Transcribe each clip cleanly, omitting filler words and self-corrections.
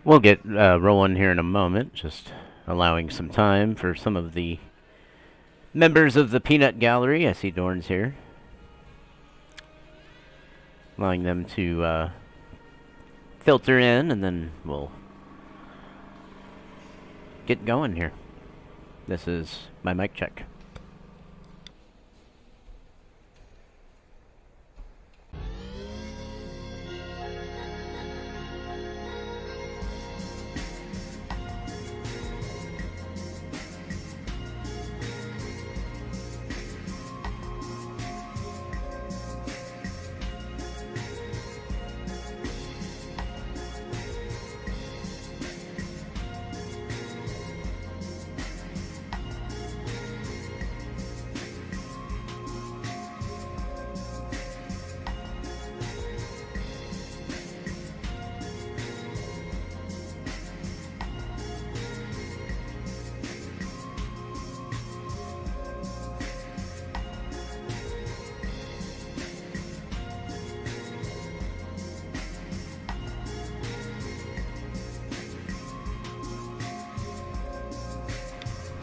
We'll get rolling here in a moment, just allowing some time for some of the members of the Peanut Gallery. I see Dorn's here. Allowing them to filter in, and then we'll get going here. This is my mic check.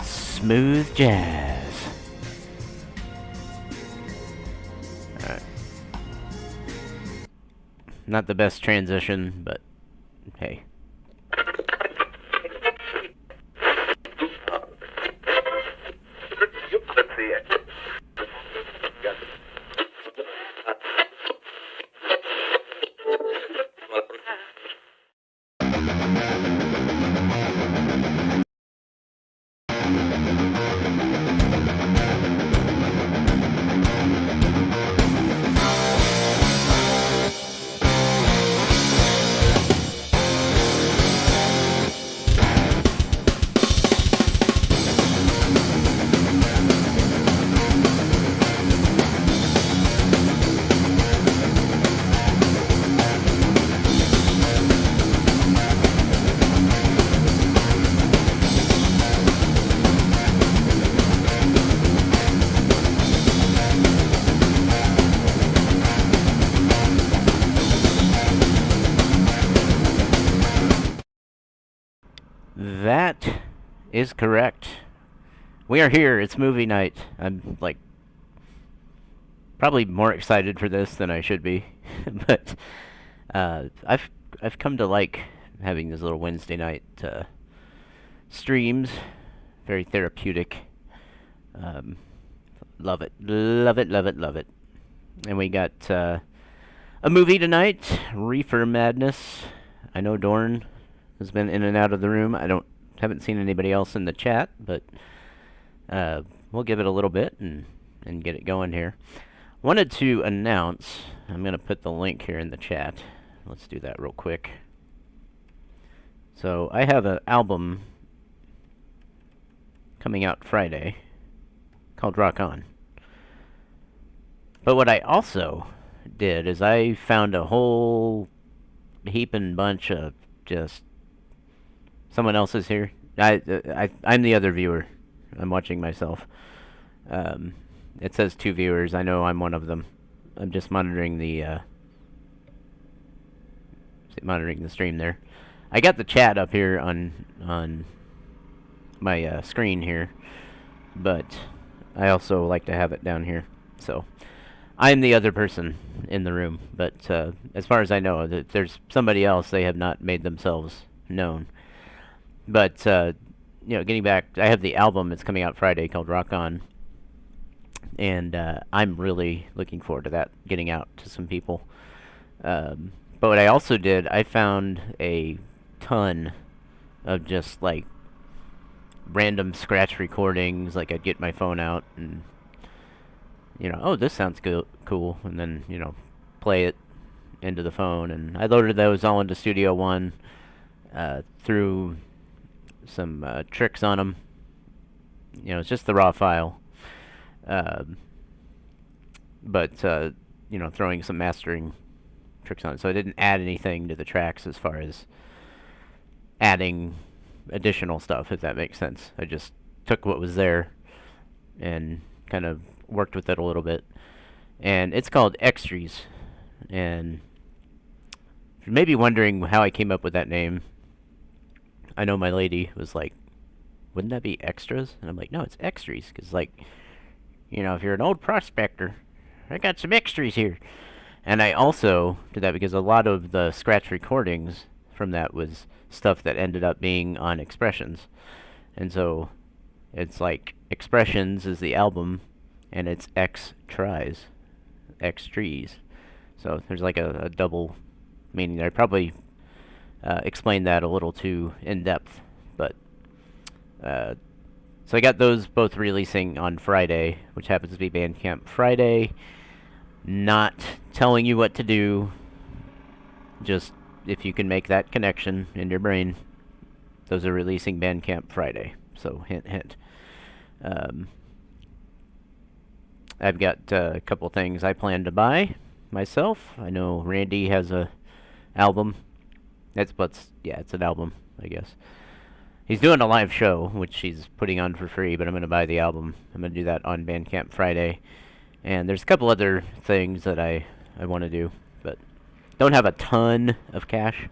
Smooth jazz. Alright. Not the best transition, but hey. That is correct. We are here. It's movie night. I'm like probably more excited for this than I should be, but I've come to like having these little Wednesday night streams. Very therapeutic. Love it, love it, love it, love it. And we got a movie tonight, Reefer Madness. I know Dorn has been in and out of the room. Haven't seen anybody else in the chat, but we'll give it a little bit and get it going here. Wanted to announce, I'm going to put the link here in the chat. Let's do that real quick. So I have an album coming out Friday called Rock On. But what I also did is I found a whole heaping bunch of just someone else is here. I'm the other viewer. I'm watching myself. It says 2 viewers. I know I'm one of them. I'm just monitoring the stream there. I got the chat up here on my screen here, but I also like to have it down here. So I'm the other person in the room, but as far as I know, if there's somebody else, they have not made themselves known. But getting back, I have the album that's coming out Friday called Rock On, and I'm really looking forward to that getting out to some people. But what I also did, I found a ton of just like random scratch recordings. Like I'd get my phone out and oh, this sounds cool, and then play it into the phone. And I loaded those all into Studio One, through some tricks on them. It's just the raw file. But throwing some mastering tricks on it. So I didn't add anything to the tracks as far as adding additional stuff, if that makes sense. I just took what was there and kind of worked with it a little bit. And it's called Extras. And you may be wondering how I came up with that name. I know my lady was like, wouldn't that be extras? And I'm like, no, it's extras. Because, like, if you're an old prospector, I got some extras here. And I also did that because a lot of the scratch recordings from that was stuff that ended up being on Expressions. And so it's like Expressions is the album, and it's X tries, X trees. So there's like a double meaning there. I probably explained that a little too in depth, but so I got those both releasing on Friday, which happens to be Bandcamp Friday. Not telling you what to do, just if you can make that connection in your brain, those are releasing Bandcamp Friday. So hint, hint. I've got a couple things I plan to buy myself. I know Randy has a album. It's an album, I guess. He's doing a live show, which he's putting on for free, but I'm going to buy the album. I'm going to do that on Bandcamp Friday. And there's a couple other things that I want to do, but don't have a ton of cash,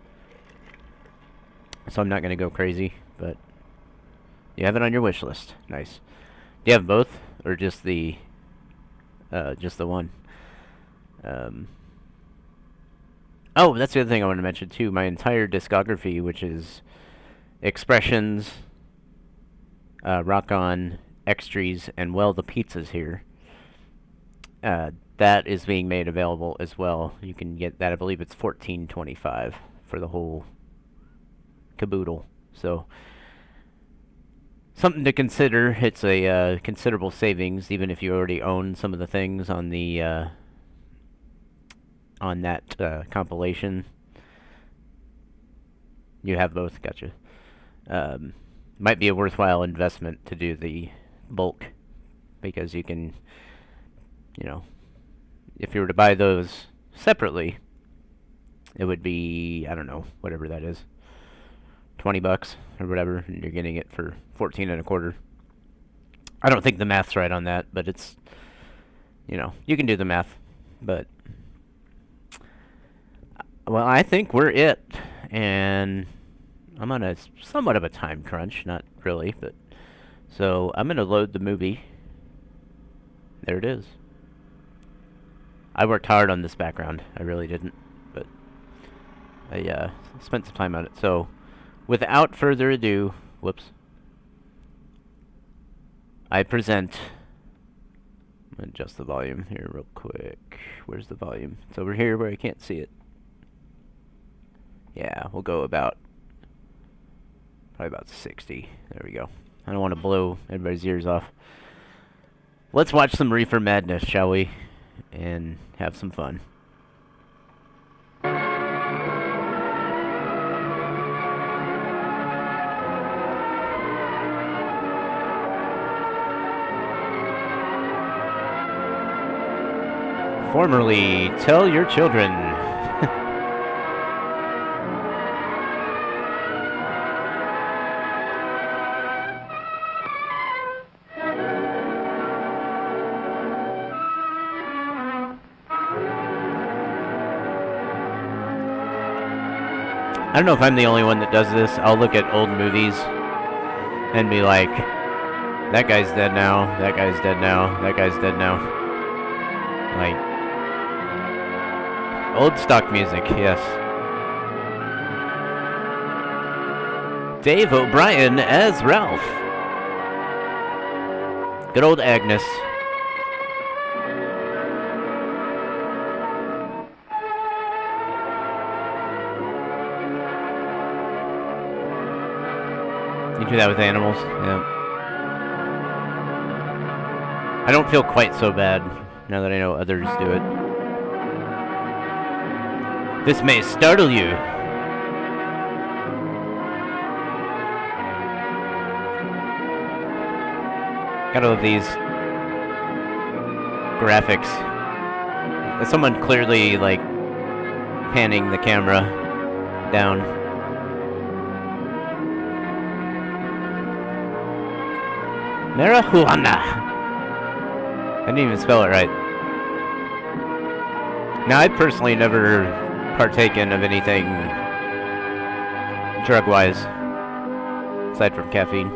so I'm not going to go crazy, but you have it on your wish list. Nice. Do you have both, or just the one? Oh, that's the other thing I want to mention, too. My entire discography, which is Expressions, Rock On, Extras, and Well, the Pizza's Here. That is being made available as well. You can get that. I believe it's $14.25 for the whole caboodle. So something to consider. It's a considerable savings, even if you already own some of the things on the on that compilation. You have both. Gotcha. Might be a worthwhile investment to do the bulk, because you can, if you were to buy those separately, it would be, I don't know, whatever that is, $20 or whatever, and you're getting it for 14 and a quarter. I don't think the math's right on that, but it's, you can do the math. But, well, I think we're it, and I'm on a somewhat of a time crunch, not really, but, so I'm going to load the movie. There it is. I worked hard on this background. I really didn't, but I spent some time on it. So, without further ado, whoops, I present. I'm gonna adjust the volume here real quick. Where's the volume? It's over here where I can't see it. Yeah, we'll go probably about 60. There we go. I don't want to blow everybody's ears off. Let's watch some Reefer Madness, shall we? And have some fun. Formerly, tell your children. I don't know if I'm the only one that does this. I'll look at old movies and be like, that guy's dead now, that guy's dead now, that guy's dead now. Like, old stock music, yes. Dave O'Brien as Ralph. Good old Agnes. You do that with animals? Yeah. I don't feel quite so bad now that I know others do it. This may startle you. Gotta love these graphics. That's someone clearly, like, panning the camera down. Marijuana. I didn't even spell it right. Now, I personally never partaken of anything drug-wise. aside from caffeine.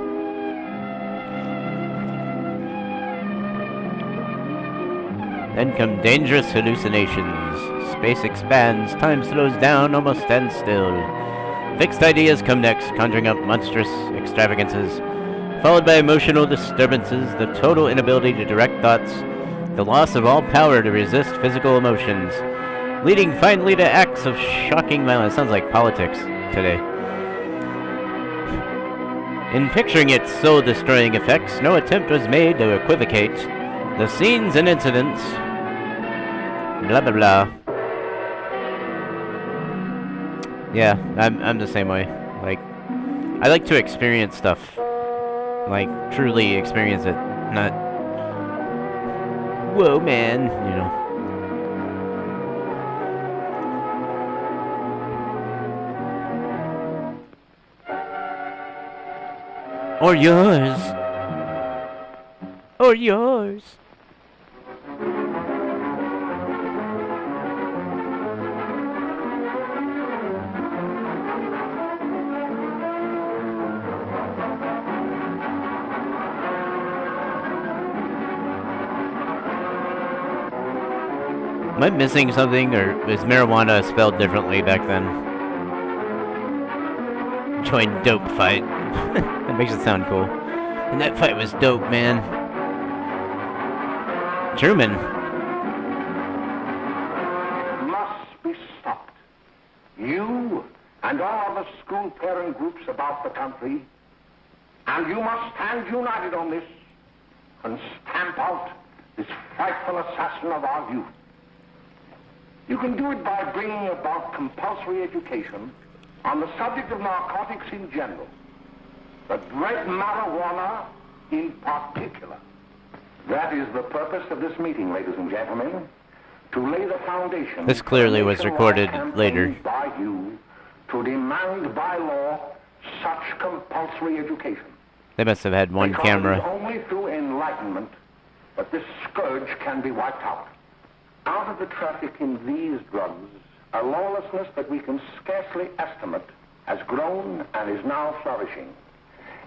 Then come dangerous hallucinations. Space expands, time slows down, almost stands still. Fixed ideas come next, conjuring up monstrous extravagances, followed by emotional disturbances, the total inability to direct thoughts, the loss of all power to resist physical emotions, leading finally to acts of shocking violence. Sounds like politics today. In picturing its soul-destroying effects, no attempt was made to equivocate the scenes and incidents. Blah blah blah. Yeah, I'm the same way. Like, I like to experience stuff. Like, truly experience it. Not, whoa man, you know. Or yours. Or yours. Am I missing something, or is marijuana spelled differently back then? Join dope fight. That makes it sound cool. And that fight was dope, man. Truman. Must be stopped. You and all the school parent groups about the country, and you must stand united on this and stamp out this frightful assassin of our youth. You can do it by bringing about compulsory education on the subject of narcotics in general, but dread marijuana in particular. That is the purpose of this meeting, ladies and gentlemen, to lay the foundation. This clearly was recorded later. By you to demand by law such compulsory education. They must have had one because camera. It is only through enlightenment that this scourge can be wiped out. Out of the traffic in these drugs, a lawlessness that we can scarcely estimate has grown and is now flourishing.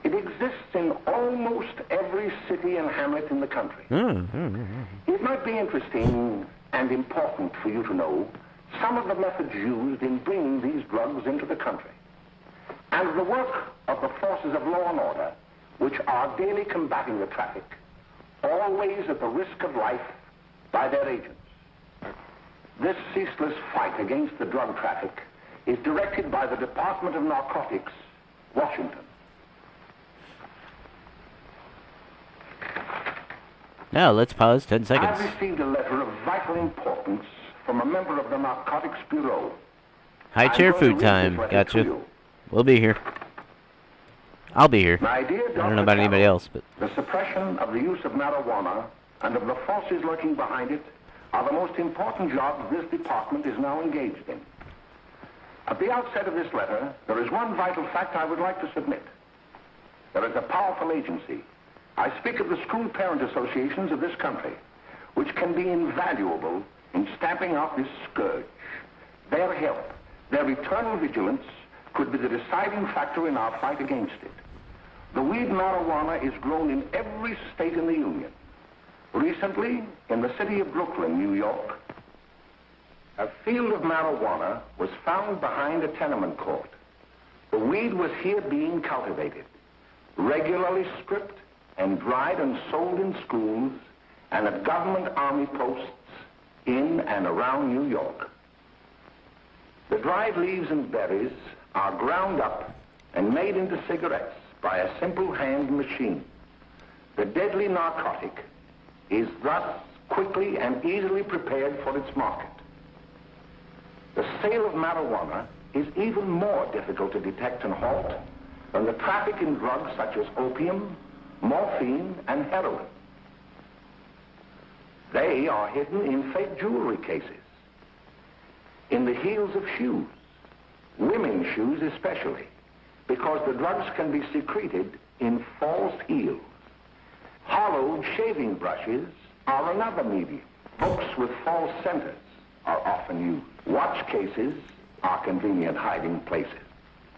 It exists in almost every city and hamlet in the country. It might be interesting and important for you to know some of the methods used in bringing these drugs into the country, and the work of the forces of law and order, which are daily combating the traffic, always at the risk of life by their agents. This ceaseless fight against the drug traffic is directed by the Department of Narcotics, Washington. Now, let's pause 10 seconds. I received a letter of vital importance from a member of the Narcotics Bureau. High chair food time. Gotcha. We'll be here. I'll be here. My dear Dr. I don't know about anybody else, but... The suppression of the use of marijuana and of the forces lurking behind it are the most important jobs this department is now engaged in. At the outset of this letter, there is one vital fact I would like to submit. There is a powerful agency. I speak of the school parent associations of this country, which can be invaluable in stamping out this scourge. Their help, their eternal vigilance, could be the deciding factor in our fight against it. The weed marijuana is grown in every state in the Union. Recently, in the city of Brooklyn, New York, a field of marijuana was found behind a tenement court. The weed was here being cultivated, regularly stripped and dried and sold in schools and at government army posts in and around New York. The dried leaves and berries are ground up and made into cigarettes by a simple hand machine. The deadly narcotic is thus quickly and easily prepared for its market. The sale of marijuana is even more difficult to detect and halt than the traffic in drugs such as opium, morphine, and heroin. They are hidden in fake jewelry cases, in the heels of shoes, women's shoes especially, because the drugs can be secreted in false heels. Hollowed shaving brushes are another medium. Books with false centers are often used. Watch cases are convenient hiding places.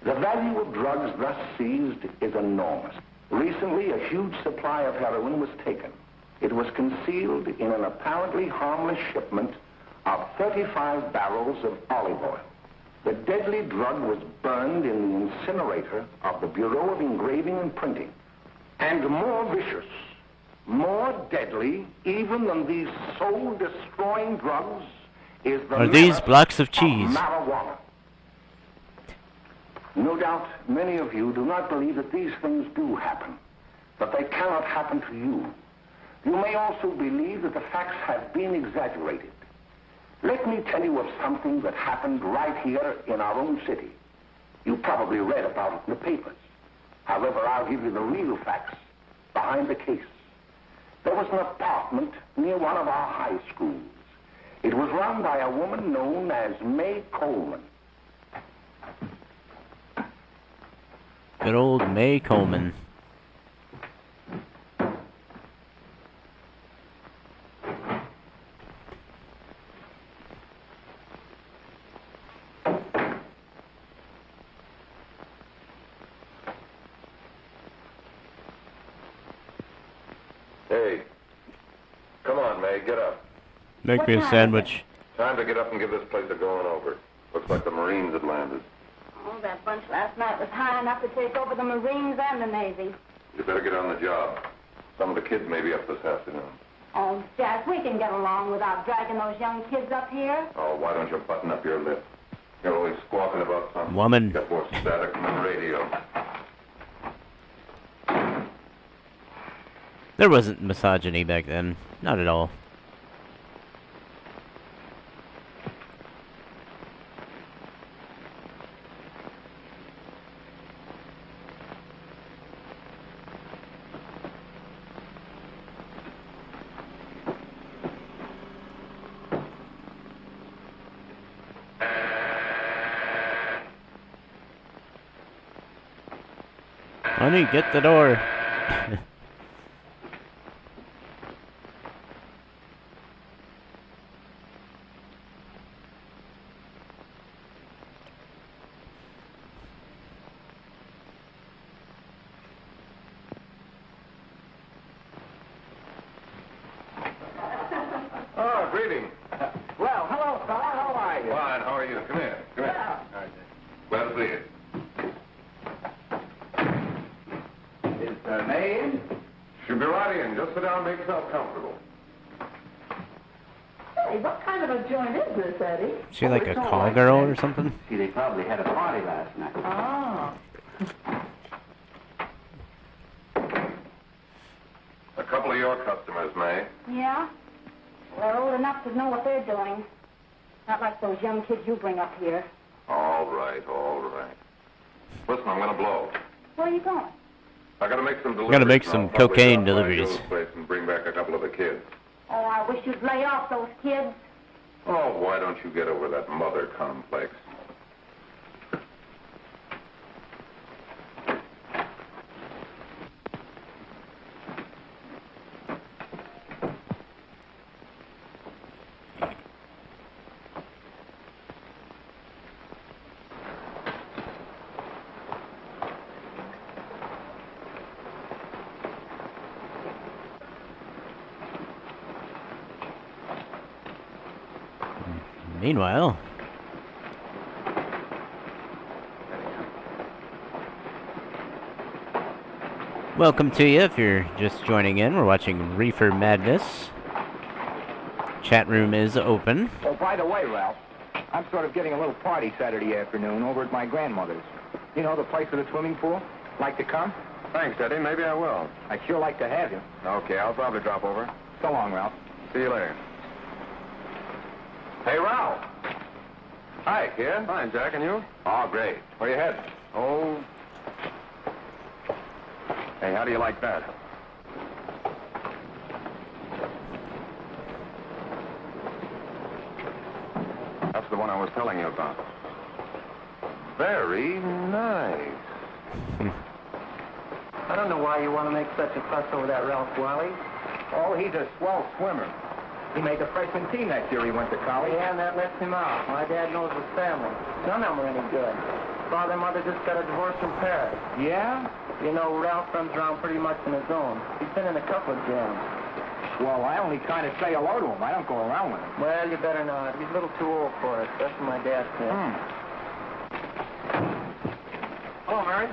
The value of drugs thus seized is enormous. Recently, a huge supply of heroin was taken. It was concealed in an apparently harmless shipment of 35 barrels of olive oil. The deadly drug was burned in the incinerator of the Bureau of Engraving and Printing. And more vicious, more deadly, even than these soul-destroying drugs, is the Are these menace blocks of cheese? marijuana. No doubt many of you do not believe that these things do happen, that they cannot happen to you. You may also believe that the facts have been exaggerated. Let me tell you of something that happened right here in our own city. You probably read about it in the papers. However, I'll give you the real facts behind the case. There was an apartment near one of our high schools. It was run by a woman known as May Coleman. Good old May Coleman. Hey, come on, May, get up. Make me a sandwich. Time to get up and give this place a going over. Looks like the Marines had landed. Oh, that bunch last night was high enough to take over the Marines and the Navy. You better get on the job. Some of the kids may be up this afternoon. Oh, Jack, we can get along without dragging those young kids up here. Oh, why don't you button up your lip? You're always squawking about something. Woman. Get more static from the radio. There wasn't misogyny back then. Not at all. Honey, get the door. Oh, greetings. Well, hello, fella. How are you? Fine, how are you? Come here. Come here. Yeah. Glad to see you. Is May in? Should be right in. Just sit down and make yourself comfortable. Hey, what kind of a joint is this, Eddie? Is she like a call girl or something? See, they probably had a party last night. Oh. A couple of your customers, May. Yeah? They're old enough to know what they're doing. Not like those young kids you bring up here. All right, all right. Listen, I'm going to blow. Where are you going? I got to make some deliveries. Gotta make and some I'll probably cocaine drop by deliveries. Joe's place and bring back a couple of the kids. Oh, I wish you'd lay off those kids. Oh, why don't you get over that mother complex? Meanwhile, welcome to you if you're just joining in. We're watching Reefer Madness. Chat room is open. Oh, by the way, Ralph, I'm sort of getting a little party Saturday afternoon over at my grandmother's. You know, the place with the swimming pool? Like to come? Thanks, Eddie. Maybe I will. I'd sure like to have you. Okay, I'll probably drop over. So long, Ralph. See you later. Hey, Ralph. Hi, kid. Fine, Jack, and you? Oh, great. Where you headed? Oh. Hey, how do you like that? That's the one I was telling you about. Very nice. I don't know why you want to make such a fuss over that Ralph Wally. Oh, he's a swell swimmer. He made the freshman team that year he went to college. Yeah, and that lets him out. My dad knows his family. None of them are any good. Father and Mother just got a divorce from Paris. Yeah? You know, Ralph runs around pretty much on his own. He's been in a couple of jams. Well, I only kind of say hello to him. I don't go around with him. Well, you better not. He's a little too old for it. That's what my dad said. Hello, Mary.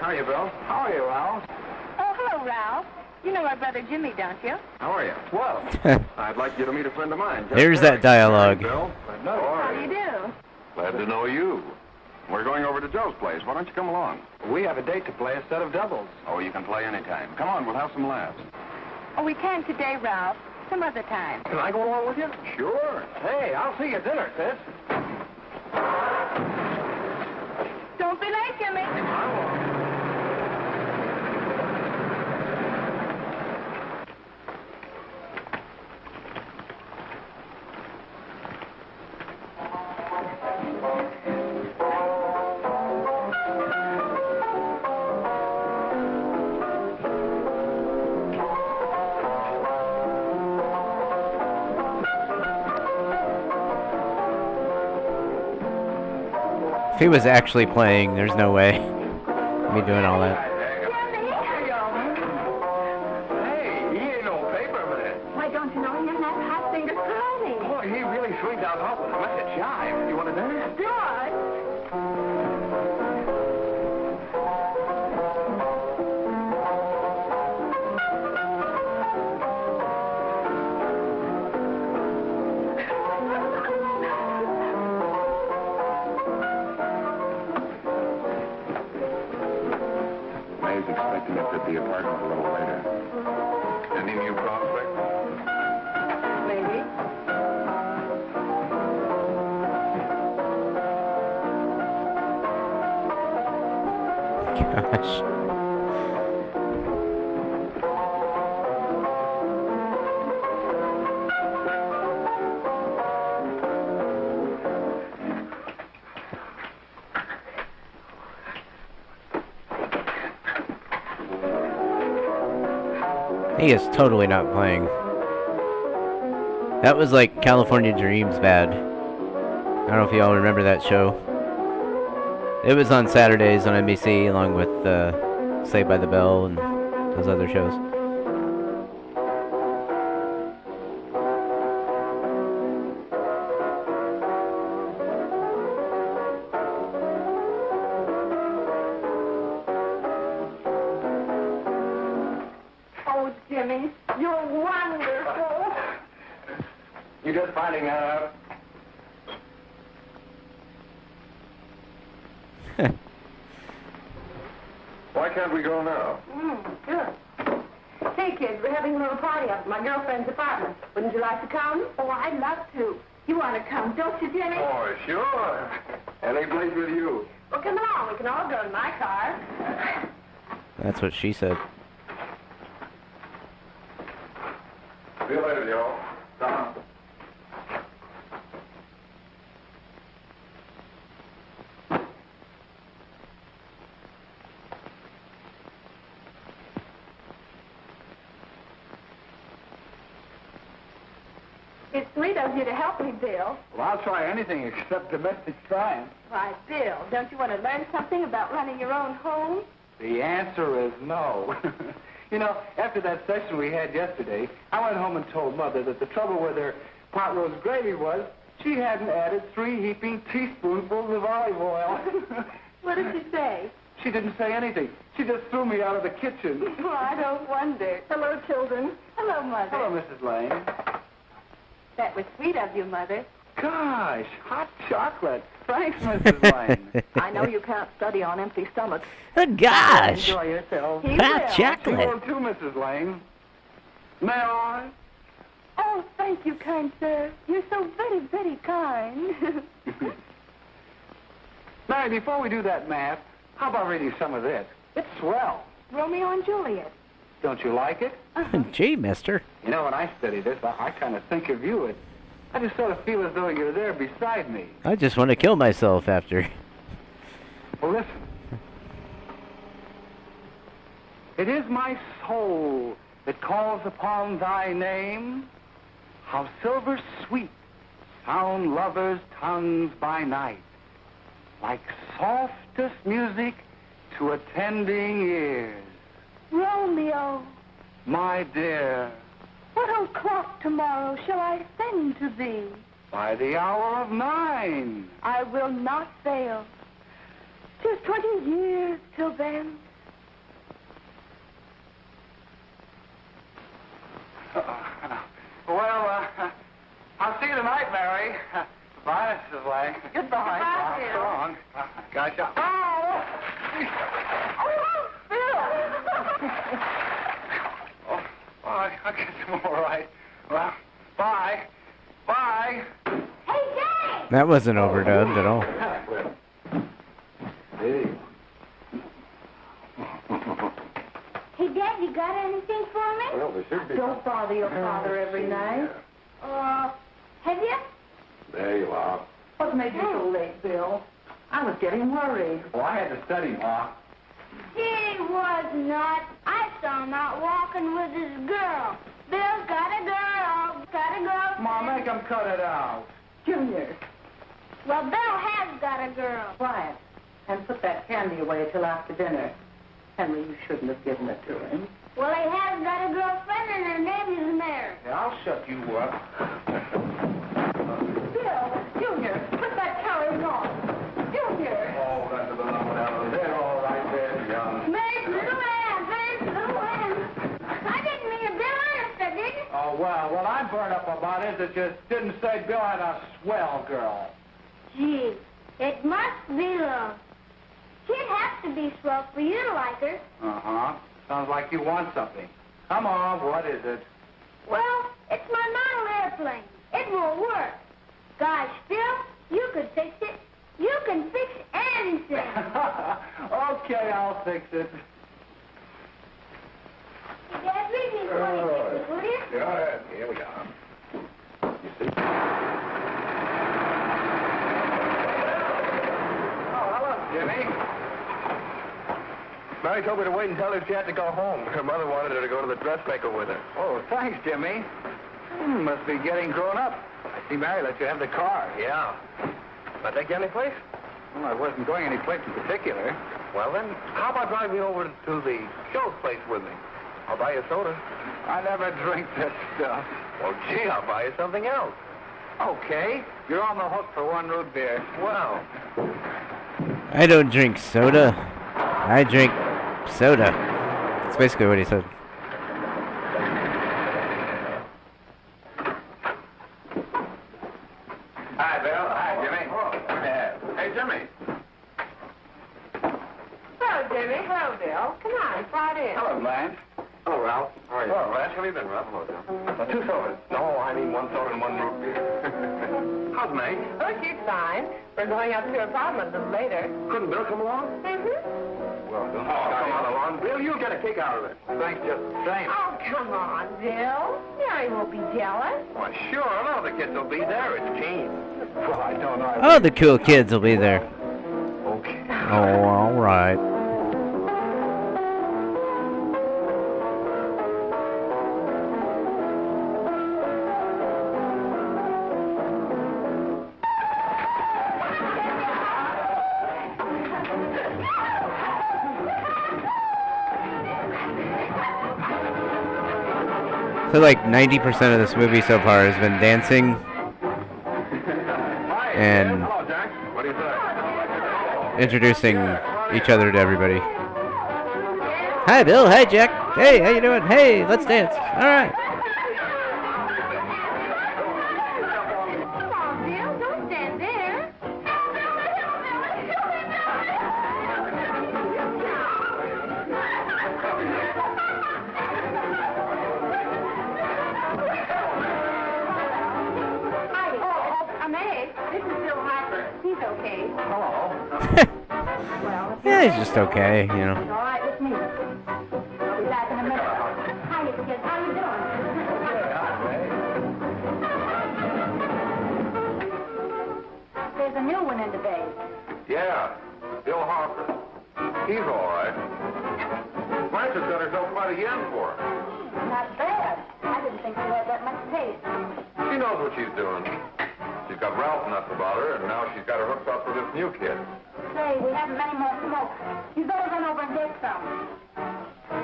How are you, Bill? How are you, Ralph? Oh, hello, Ralph. You know our brother Jimmy, don't you? How are you? Well, I'd like you to meet a friend of mine. There's that dialogue. Bill. How do you do? Glad to know you. We're going over to Joe's place. Why don't you come along? we have a date to play instead of doubles. Oh, you can play anytime. Come on, we'll have some laughs. Oh, we can today, Ralph. Some other time. Can I go along with you? Sure. Hey, I'll see you at dinner, sis. Don't be late, Jimmy. If he was actually playing, there's no way me doing all that. Hey, he ain't no paper man. Why, don't you know him? That hot finger's curly. Boy, he really swings out hot with a message jive. You want to dance? Good. May's expecting us at the apartment a little later. Any new prospects? Maybe. Gosh. He is totally not playing. That was like California Dreams bad. I don't know if you all remember that show. It was on Saturdays on NBC along with Saved by the Bell and those other shows. Oh, Jimmy, you're wonderful. You just finding that out? Why can't we go now? Sure. Hey, kids, we're having a little party up at my girlfriend's apartment. Wouldn't you like to come? Oh, I'd love to. You want to come, don't you, Jimmy? Oh, sure. Any place with you. Well, come along. We can all go in my car. That's what she said. See you later, Joe. Tom. It's sweet of you to help me, Bill. Well, I'll try anything except domestic science. Why, Bill, don't you want to learn something about running your own home? The answer is no. You know, after that session we had yesterday, I went home and told Mother that the trouble with her pot roast gravy was she hadn't added 3 heaping teaspoonfuls of olive oil. What did she say? She didn't say anything. She just threw me out of the kitchen. Oh, I don't wonder. Hello, children. Hello, Mother. Hello, Mrs. Lane. That was sweet of you, Mother. Gosh, hot chocolate. Thanks, Mrs. Lane. I know you can't study on empty stomachs. Oh, gosh! Enjoy yourself. He Hot will. You chocolate. will too, Mrs. Lane. May I? Oh, thank you, kind sir. You're so very, very kind. Mary, before we do that math, how about reading some of this? It's swell. Romeo and Juliet. Don't you like it? Gee, mister. You know, when I study this, I kind of think of you. I just sort of feel as though you're there beside me. I just want to kill myself after. Well, listen. It is my soul that calls upon thy name. How silver sweet sound lovers' tongues by night, like soft softest music to attending ears. Romeo, My dear, what o'clock tomorrow shall I send to thee? by the hour of 9. I will not fail. 'Tis 20 years till then. Well, I'll see you tonight, Mary. Goodbye, Mrs. Lang. Goodbye. Goodbye, So long. Gotcha. Oh, Phil. I guess I'm all right. Well, bye. Bye. Hey, Jay! That wasn't overdubbed at all. Hey. Hey, Dad, you got anything for me? Well, there should be. Don't bother your father every night. Have you? There you are. What made you so late, Bill? I was getting worried. Well, I had to study, Ma. He was not. I saw him out walking with his girl. Bill's got a girl. Got a girl. Ma, make him cut it out. Junior, Well, Bill has got a girl. quiet. And put that candy away till after dinner. Henry, you shouldn't have given it to him. Well, he has got a girlfriend and her name is Mary. Yeah, I'll shut you up. Bill, Junior, put that carriage on. Junior! Oh, that's the number down there. All right there, young. Mary's little Ann. Mary's little Ann. I didn't mean to Bill honest, I didn't. Oh, well, what I'm burned up about is it just didn't say Bill had a swell girl. Gee, it must be love. She'd have to be swell for you to like her. Uh-huh. Sounds like you want something. Come on, what is it? Well, it's my model airplane. It won't work. Gosh, Bill, you could fix it. You can fix anything. Okay, I'll fix it. Dad, read me 26, will you? Yeah, here we are. You see? Oh, hello, Jimmy. Mary told me to wait and tell her she had to go home. Her mother wanted her to go to the dressmaker with her. Oh, thanks, Jimmy. Must be getting grown up. I see Mary let you have the car. Yeah. I take you any place? Well, I wasn't going any place in particular. Well, then, how about driving me over to the show's place with me? I'll buy you a soda. I never drink that stuff. Well, gee, I'll buy you something else. Okay. You're on the hook for one root beer. Well, I don't drink soda. I drink soda. That's basically what he said. hi, Bill. Hi, Jimmy. Hey, Jimmy. Hello, Jimmy. Hello, Bill. Come on, slide in. Hello, Blanche. Hello, Ralph. How are you? Hello, Ralph. How have you been, Ralph? Hello, John. 2 sodas. No, I mean 1 soda and 1 root beer. How's May? Oh, she's fine. We're going up to her apartment a little later. Couldn't Bill come along? Mm-hmm. Well, don't come on along. Bill, you'll get a kick out of it. Thanks just the same. Oh, come on, Bill. Mary won't be jealous. Why, sure. All the kids will be there. It's Keen. Well, I don't know. Oh, the cool kids will be there. Okay. Oh, all right. So like 90% of this movie so far has been dancing and Hello, Jack. What do you say? introducing each other to everybody. Hi, Bill. Hi, Jack. Hey, how you doing? Hey, let's dance. All right. Come on, Bill. Don't stand there. Hi, May. This is Bill Harper. He's okay. Well, Yeah, he's just okay, you know. all right with me. I'll be back in a minute. Hi, kids. How you doing? There's a new one in today. Yeah, Bill Harper. He's all right. Blanche has got herself quite a yen for her. Not bad. I didn't think she had that much taste. She knows what she's doing. She's got Ralph nuts about her, and now she's got her hooked up with this new kid. Say, we haven't many more smokes. You better run over and get some.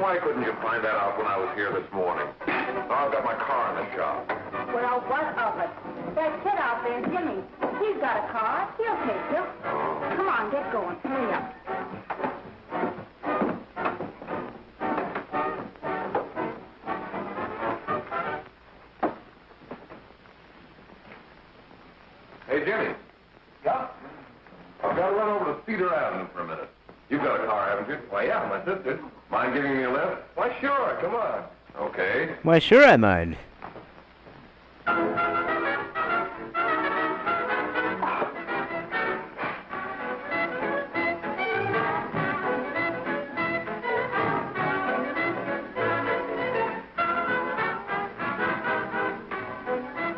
Why couldn't you find that out when I was here this morning? Now I've got my car in the shop. Well, what of it? That kid out there, Jimmy, he's got a car. He'll take you. Come on, get going. Hurry up. Hey, Jimmy. Yeah? I've got to run over to Cedar Avenue for a minute. You've got a car, haven't you? Why, yeah, my sister. Mind giving me a lift? Why, sure, come on. Okay. Why, sure I mind.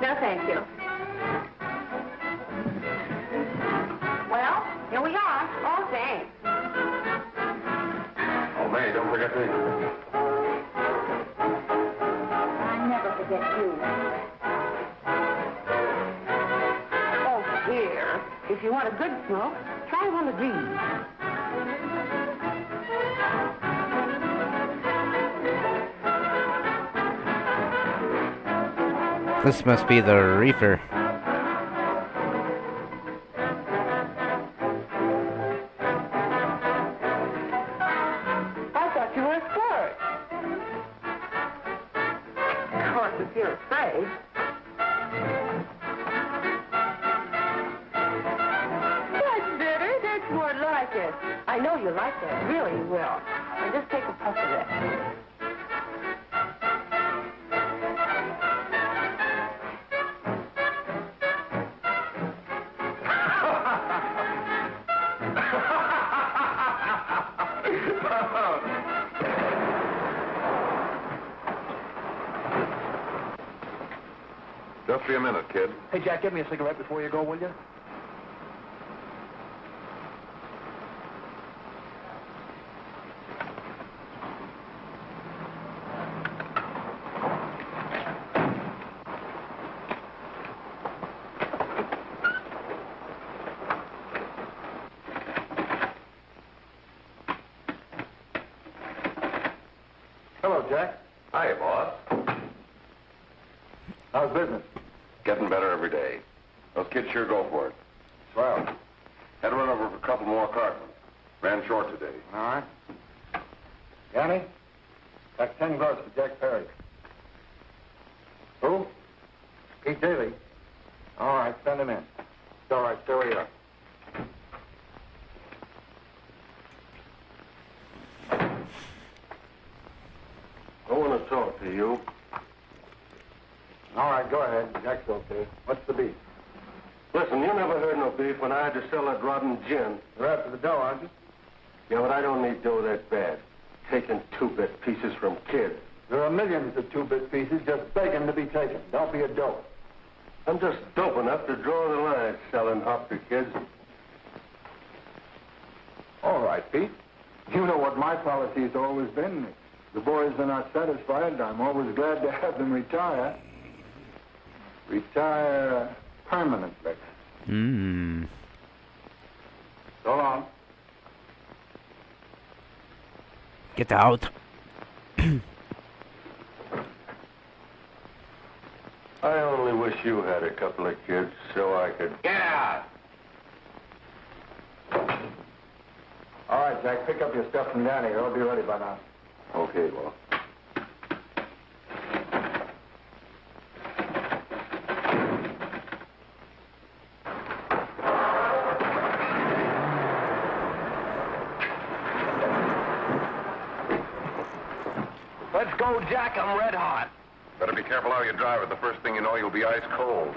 No, thank you. Well, here we are. Oh, thanks. Oh, May, don't forget to... I never forget you. Oh, dear. If you want a good smoke, try one of these. This must be the Reefer. I thought you were a sport. Of course, if you're afraid. That's better. That's more like it. I know you like that. Really, you will. Now just take a puff of it. Just be a minute, kid. Hey, Jack, give me a cigarette before you go, will you? Hello, Jack. Hi, boss. How's business? Getting better every day. Those kids sure go for it. Swell. Had to run over for a couple more cartons. Ran short today. All right. Yanni, got 10 gross for Jack Perry. Who? Pete Daly. All right, send him in. It's all right, stay where you are. I want to talk to you. All right, go ahead. Jack's okay. What's the beef? Listen, you never heard no beef when I had to sell that rotten gin. You're after the dough, aren't you? Yeah, but I don't need dough that bad. Taking two-bit pieces from kids. There are millions of two-bit pieces just begging to be taken. Don't be a dope. I'm just dope enough to draw the line selling hop to kids. All right, Pete. You know what my policy has always been. If the boys are not satisfied, I'm always glad to have them retire. Retire permanently. Hmm. So long. Get out. I only wish you had a couple of kids so I could... Yeah. All right, Jack, pick up your stuff from Danny. It'll be ready by now. Okay, well. Let's go, Jack. I'm red hot. Better be careful how you drive it. The first thing you know, you'll be ice cold.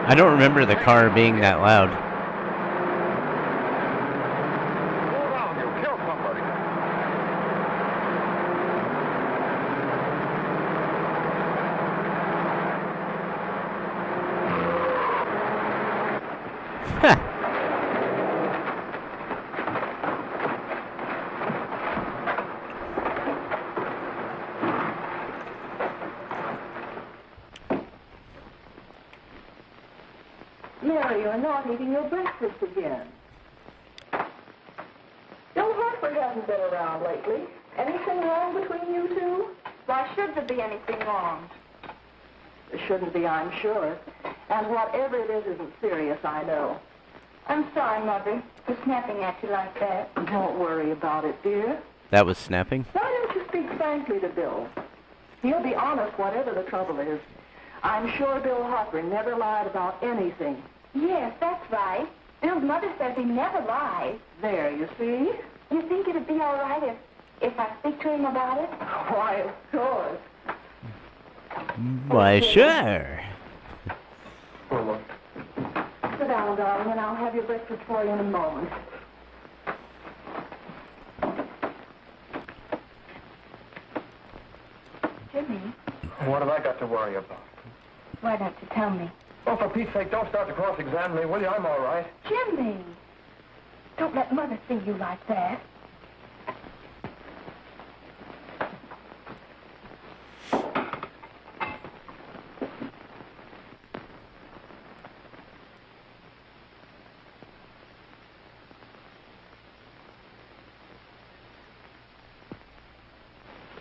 I don't remember the car being that loud. Slow down, you'll kill somebody. Mary, you're not eating your breakfast again. Bill Hartford hasn't been around lately. Anything wrong between you two? Why should there be anything wrong? There shouldn't be, I'm sure. And whatever it is isn't serious, I know. I'm sorry, Mother, for snapping at you like that. Don't worry about it, dear. That was snapping? Why don't you speak frankly to Bill? He'll be honest whatever the trouble is. I'm sure Bill Hartford never lied about anything. Yes, that's right. Bill's mother says he never lies. There, you see? You think it'd be all right if I speak to him about it? Why, of course. Why, sure. Sit down, darling, and I'll have your breakfast for you in a moment. Jimmy, What have I got to worry about? why don't you tell me? Oh, for Pete's sake, don't start to cross-examine me, will you? I'm all right. Jimmy! Don't let Mother see you like that.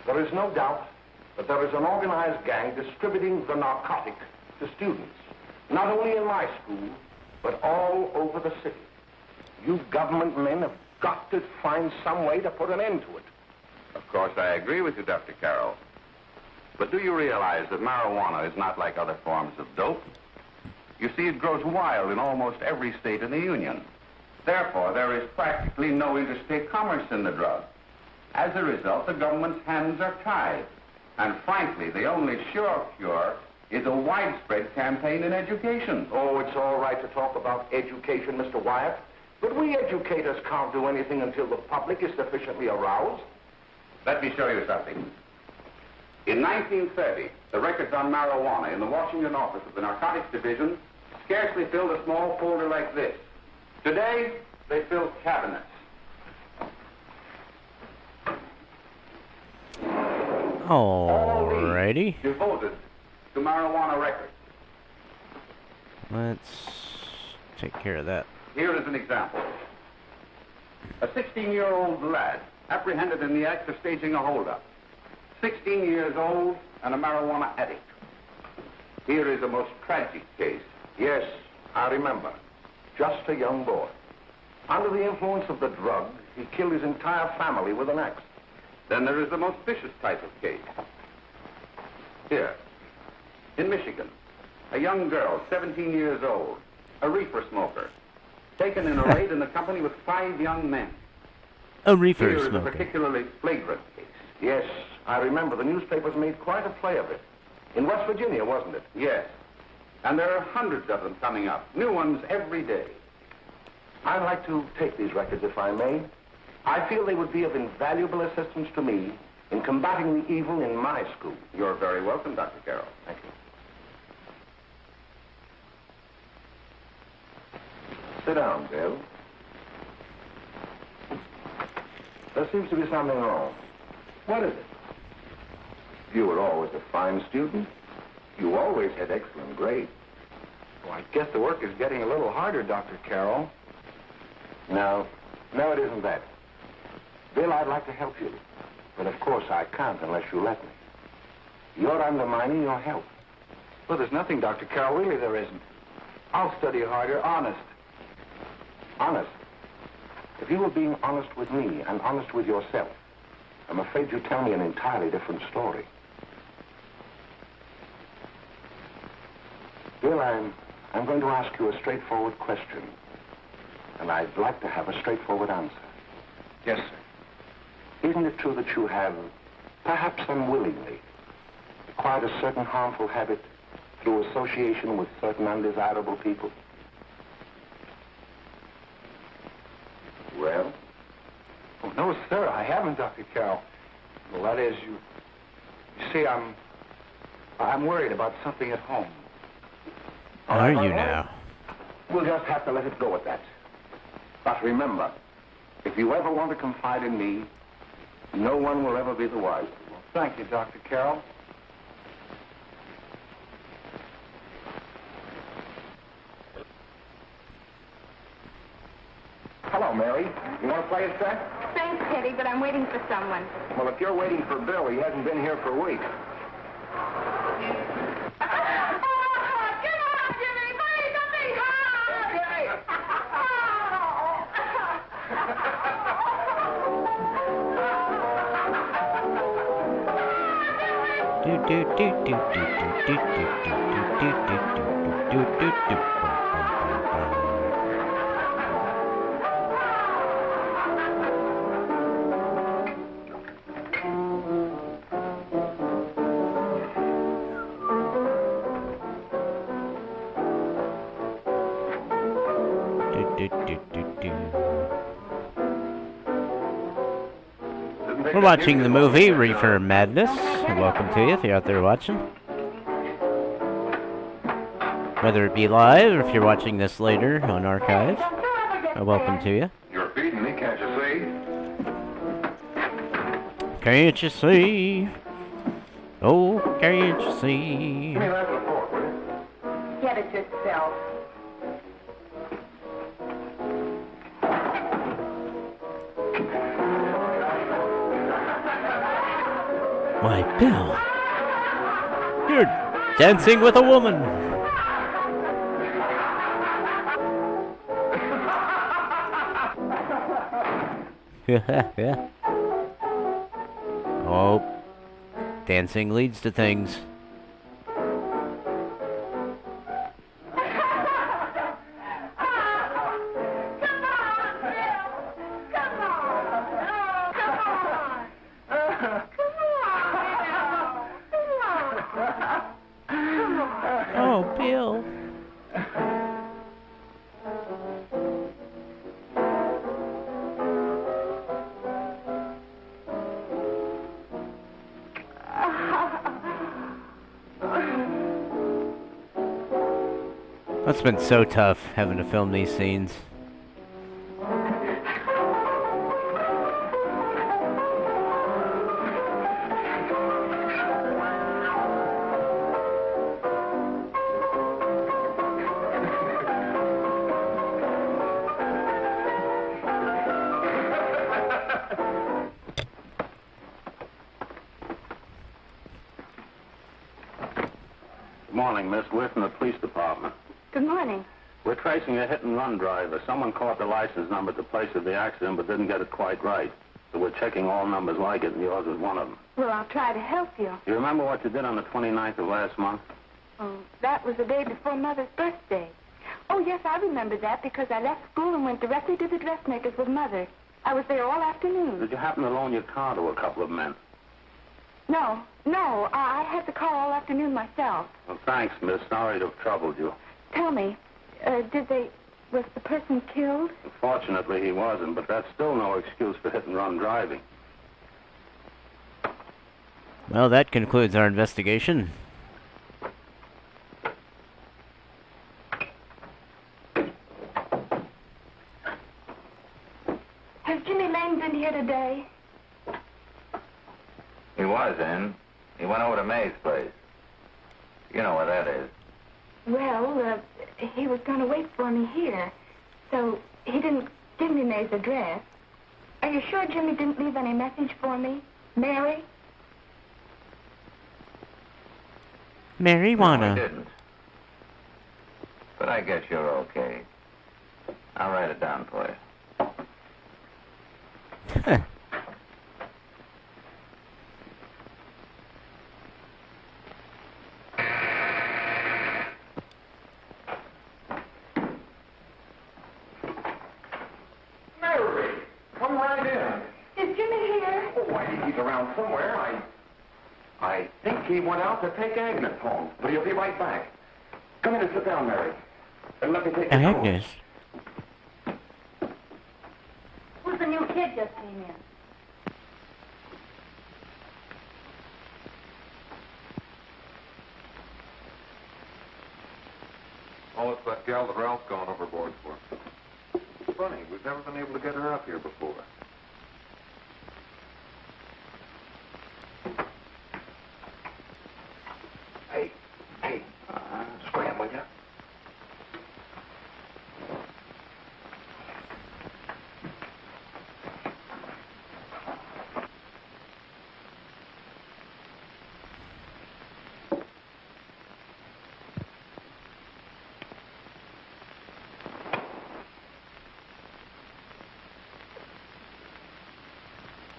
There is no doubt that there is an organized gang distributing the narcotic to students, not only in my school, but all over the city. You government men have got to find some way to put an end to it. Of course, I agree with you, Dr. Carroll. But do you realize that marijuana is not like other forms of dope? You see, it grows wild in almost every state in the Union. Therefore, there is practically no interstate commerce in the drug. As a result, the government's hands are tied. And frankly, the only sure cure is a widespread campaign in education. Oh, it's all right to talk about education, Mr. Wyatt, but we educators can't do anything until the public is sufficiently aroused. Let me show you something. In 1930, the records on marijuana in the Washington office of the Narcotics Division scarcely filled a small folder like this. Today, they fill cabinets. Alrighty. Devoted to marijuana records. Let's take care of that. Here is an example. A 16-year-old lad apprehended in the act of staging a holdup. 16 years old and a marijuana addict. Here is a most tragic case. Yes, I remember. Just a young boy. Under the influence of the drug, he killed his entire family with an axe. Then there is the most vicious type of case. Here, in Michigan, a young girl, 17 years old, a reefer smoker, taken in a raid in the company with 5 young men. A reefer Here is a smoker. particularly flagrant case. Yes, I remember. The newspapers made quite a play of it. In West Virginia, wasn't it? Yes. And there are hundreds of them coming up, new ones every day. I'd like to take these records, if I may. I feel they would be of invaluable assistance to me in combating the evil in my school. You're very welcome, Dr. Carroll. Thank you. Sit down, Bill. There seems to be something wrong. What is it? You were always a fine student. You always had excellent grades. Well, I guess the work is getting a little harder, Dr. Carroll. No, it isn't that. Bill, I'd like to help you. But of course I can't unless you let me. You're undermining your health. Well, there's nothing, Dr. Carroll. Really, there isn't. I'll study harder, honest. Honest? If you were being honest with me and honest with yourself, I'm afraid you'd tell me an entirely different story. Bill, I'm going to ask you a straightforward question. And I'd like to have a straightforward answer. Yes, sir. Isn't it true that you have, perhaps unwillingly, acquired a certain harmful habit through association with certain undesirable people? Well? Oh, no, sir, I haven't, Dr. Carroll. Well, that is, you see, I'm worried about something at home. Are you now? We'll just have to let it go at that. But remember, if you ever want to confide in me, no one will ever be the wiser. Well, thank you, Dr. Carroll. Now, Mary, you want to play a set? Thanks, Teddy, but I'm waiting for someone. Well, if you're waiting for Bill, he hasn't been here for weeks. We're watching the movie Reefer Madness. Welcome to you if you're out there watching. Whether it be live or if you're watching this later on archive, welcome to you. You're feeding me, can't you see? Can't you see? Oh, can't you see? Give me that with a fork, will you? Get it yourself. Why, Bill, you're dancing with a woman. Yeah. Oh, dancing leads to things. Oh, Bill. That's been so tough having to film these scenes. Good morning, Miss. We're from the police department. Good morning. We're tracing a hit-and-run driver. Someone caught the license number at the place of the accident but didn't get it quite right. So we're checking all numbers like it, and yours is one of them. Well, I'll try to help you. You remember what you did on the 29th of last month? Oh, that was the day before Mother's birthday. Oh, yes, I remember that because I left school and went directly to the dressmaker's with Mother. I was there all afternoon. Did you happen to loan your car to a couple of men? No, I had the car all afternoon myself. Well, thanks, miss. Sorry to have troubled you. Tell me, was the person killed? Fortunately, he wasn't, but that's still no excuse for hit-and-run driving. Well, that concludes our investigation. Has Jimmy Lane been here today? He was in. He went over to May's place. You know where that is. Well, he was going to wait for me here, so he didn't give me May's address. Are you sure Jimmy didn't leave any message for me? Mary? Marijuana. No, he didn't. But I guess you're okay. I'll write it down for you. Mary, come right in. Is Jimmy here? Oh, I think he's around somewhere. I think he went out to take Agnes home, but he'll be right back. Come in and sit down, Mary. And let me take your coat. Agnes. Who's the new kid just came in? Oh, it's that gal that Ralph's gone overboard for. Funny, we've never been able to get her up here before. Hey, scram, will you?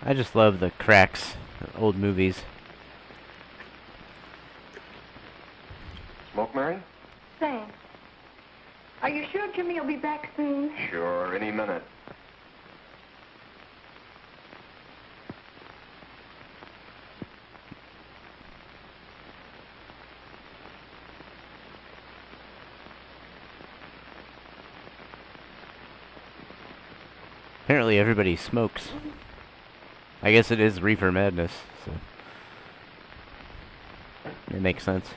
I just love the cracks, old movies. Smoke, Mary? Thanks. Are you sure Jimmy will be back soon? Sure, any minute. Apparently everybody smokes. I guess it is Reefer Madness, so it makes sense.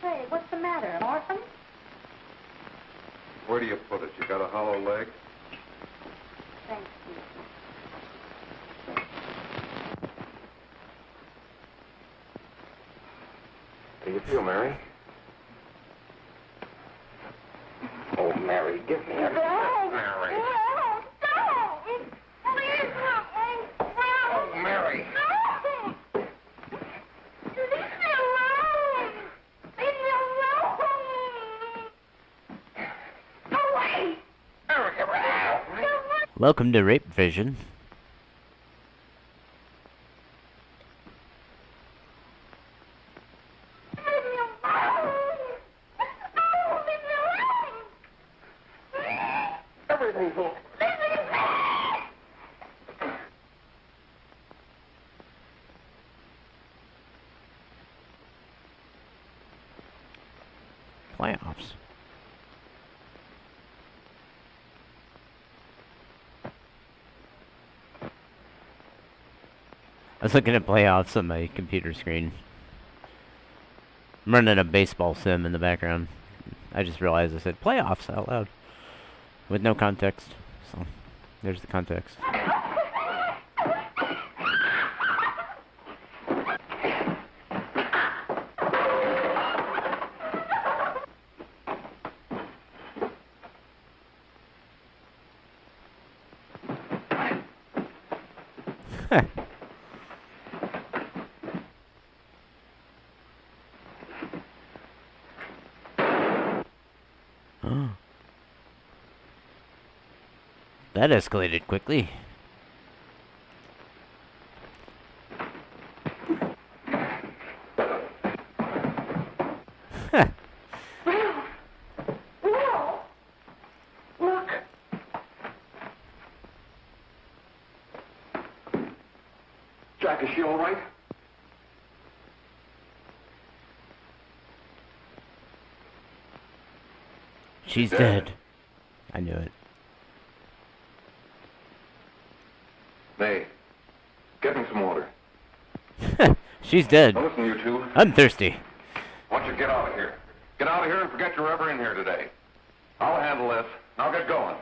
Hey, what's the matter? An orphan? Where do you put it? You got a hollow leg? Thanks, How do you feel, Mary? Oh, Mary, give me a... Mary. Oh, Mary. Welcome to Rape Vision. Everything's okay. Playoffs. I was looking at playoffs on my computer screen. I'm running a baseball sim in the background. I just realized I said playoffs out loud with no context. So there's the context. That escalated quickly. Look. Jack, is she all right? She's dead. I knew it. May, get me some water. She's dead. Now listen, you two. I'm thirsty. I want you to get out of here. Get out of here and forget you're ever in here today. I'll handle this. I'll get going.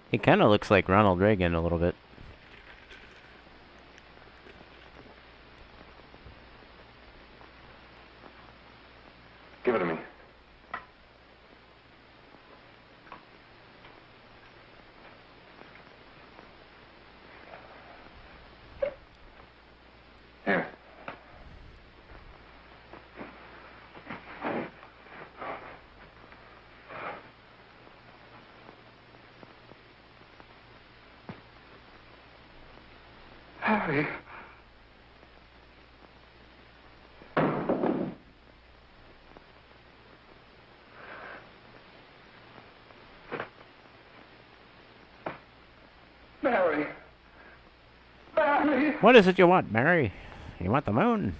He kind of looks like Ronald Reagan a little bit. Give it to me. Here. Harry. Mary. Mary. What is it you want, Mary? You want the moon?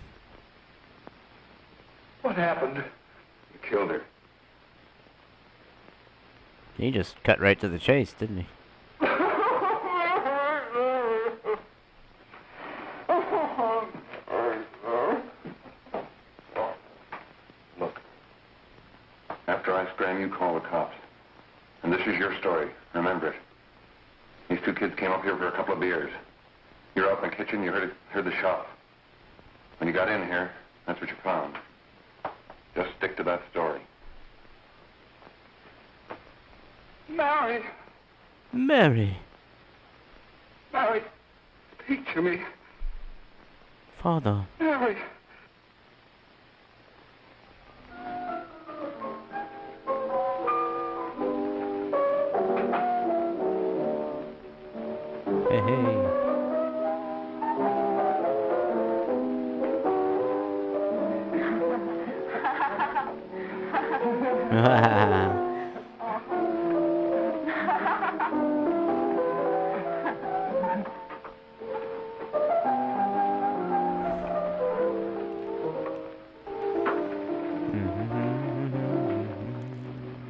What happened? You killed her. He just cut right to the chase, didn't he? After I scram, you call the cops. And this is your story. Remember it. These two kids came up here for a couple of beers. You're out in the kitchen, you heard the shop. When you got in here, that's what you found. Just stick to that story. Mary! Mary. Mary, speak to me. Father. Mary! Hey, hey.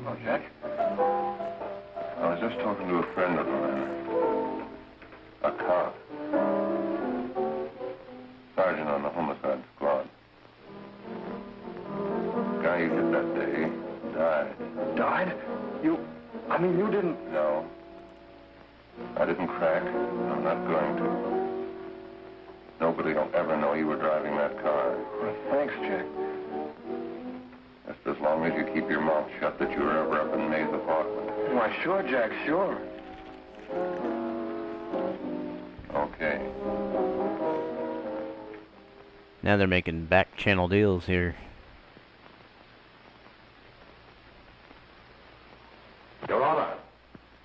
Oh, Jack? I was just talking to a friend of mine. A cop. Sergeant on the homicide squad. The guy you hit that day died. Died? You didn't... No. I didn't crack. I'm not going to. Nobody will ever know you were driving that car. Well, thanks, Jack. Just as long as you keep your mouth shut that you were ever up in May's apartment. Why, sure, Jack, sure. Okay. Now they're making back channel deals here. Your Honor,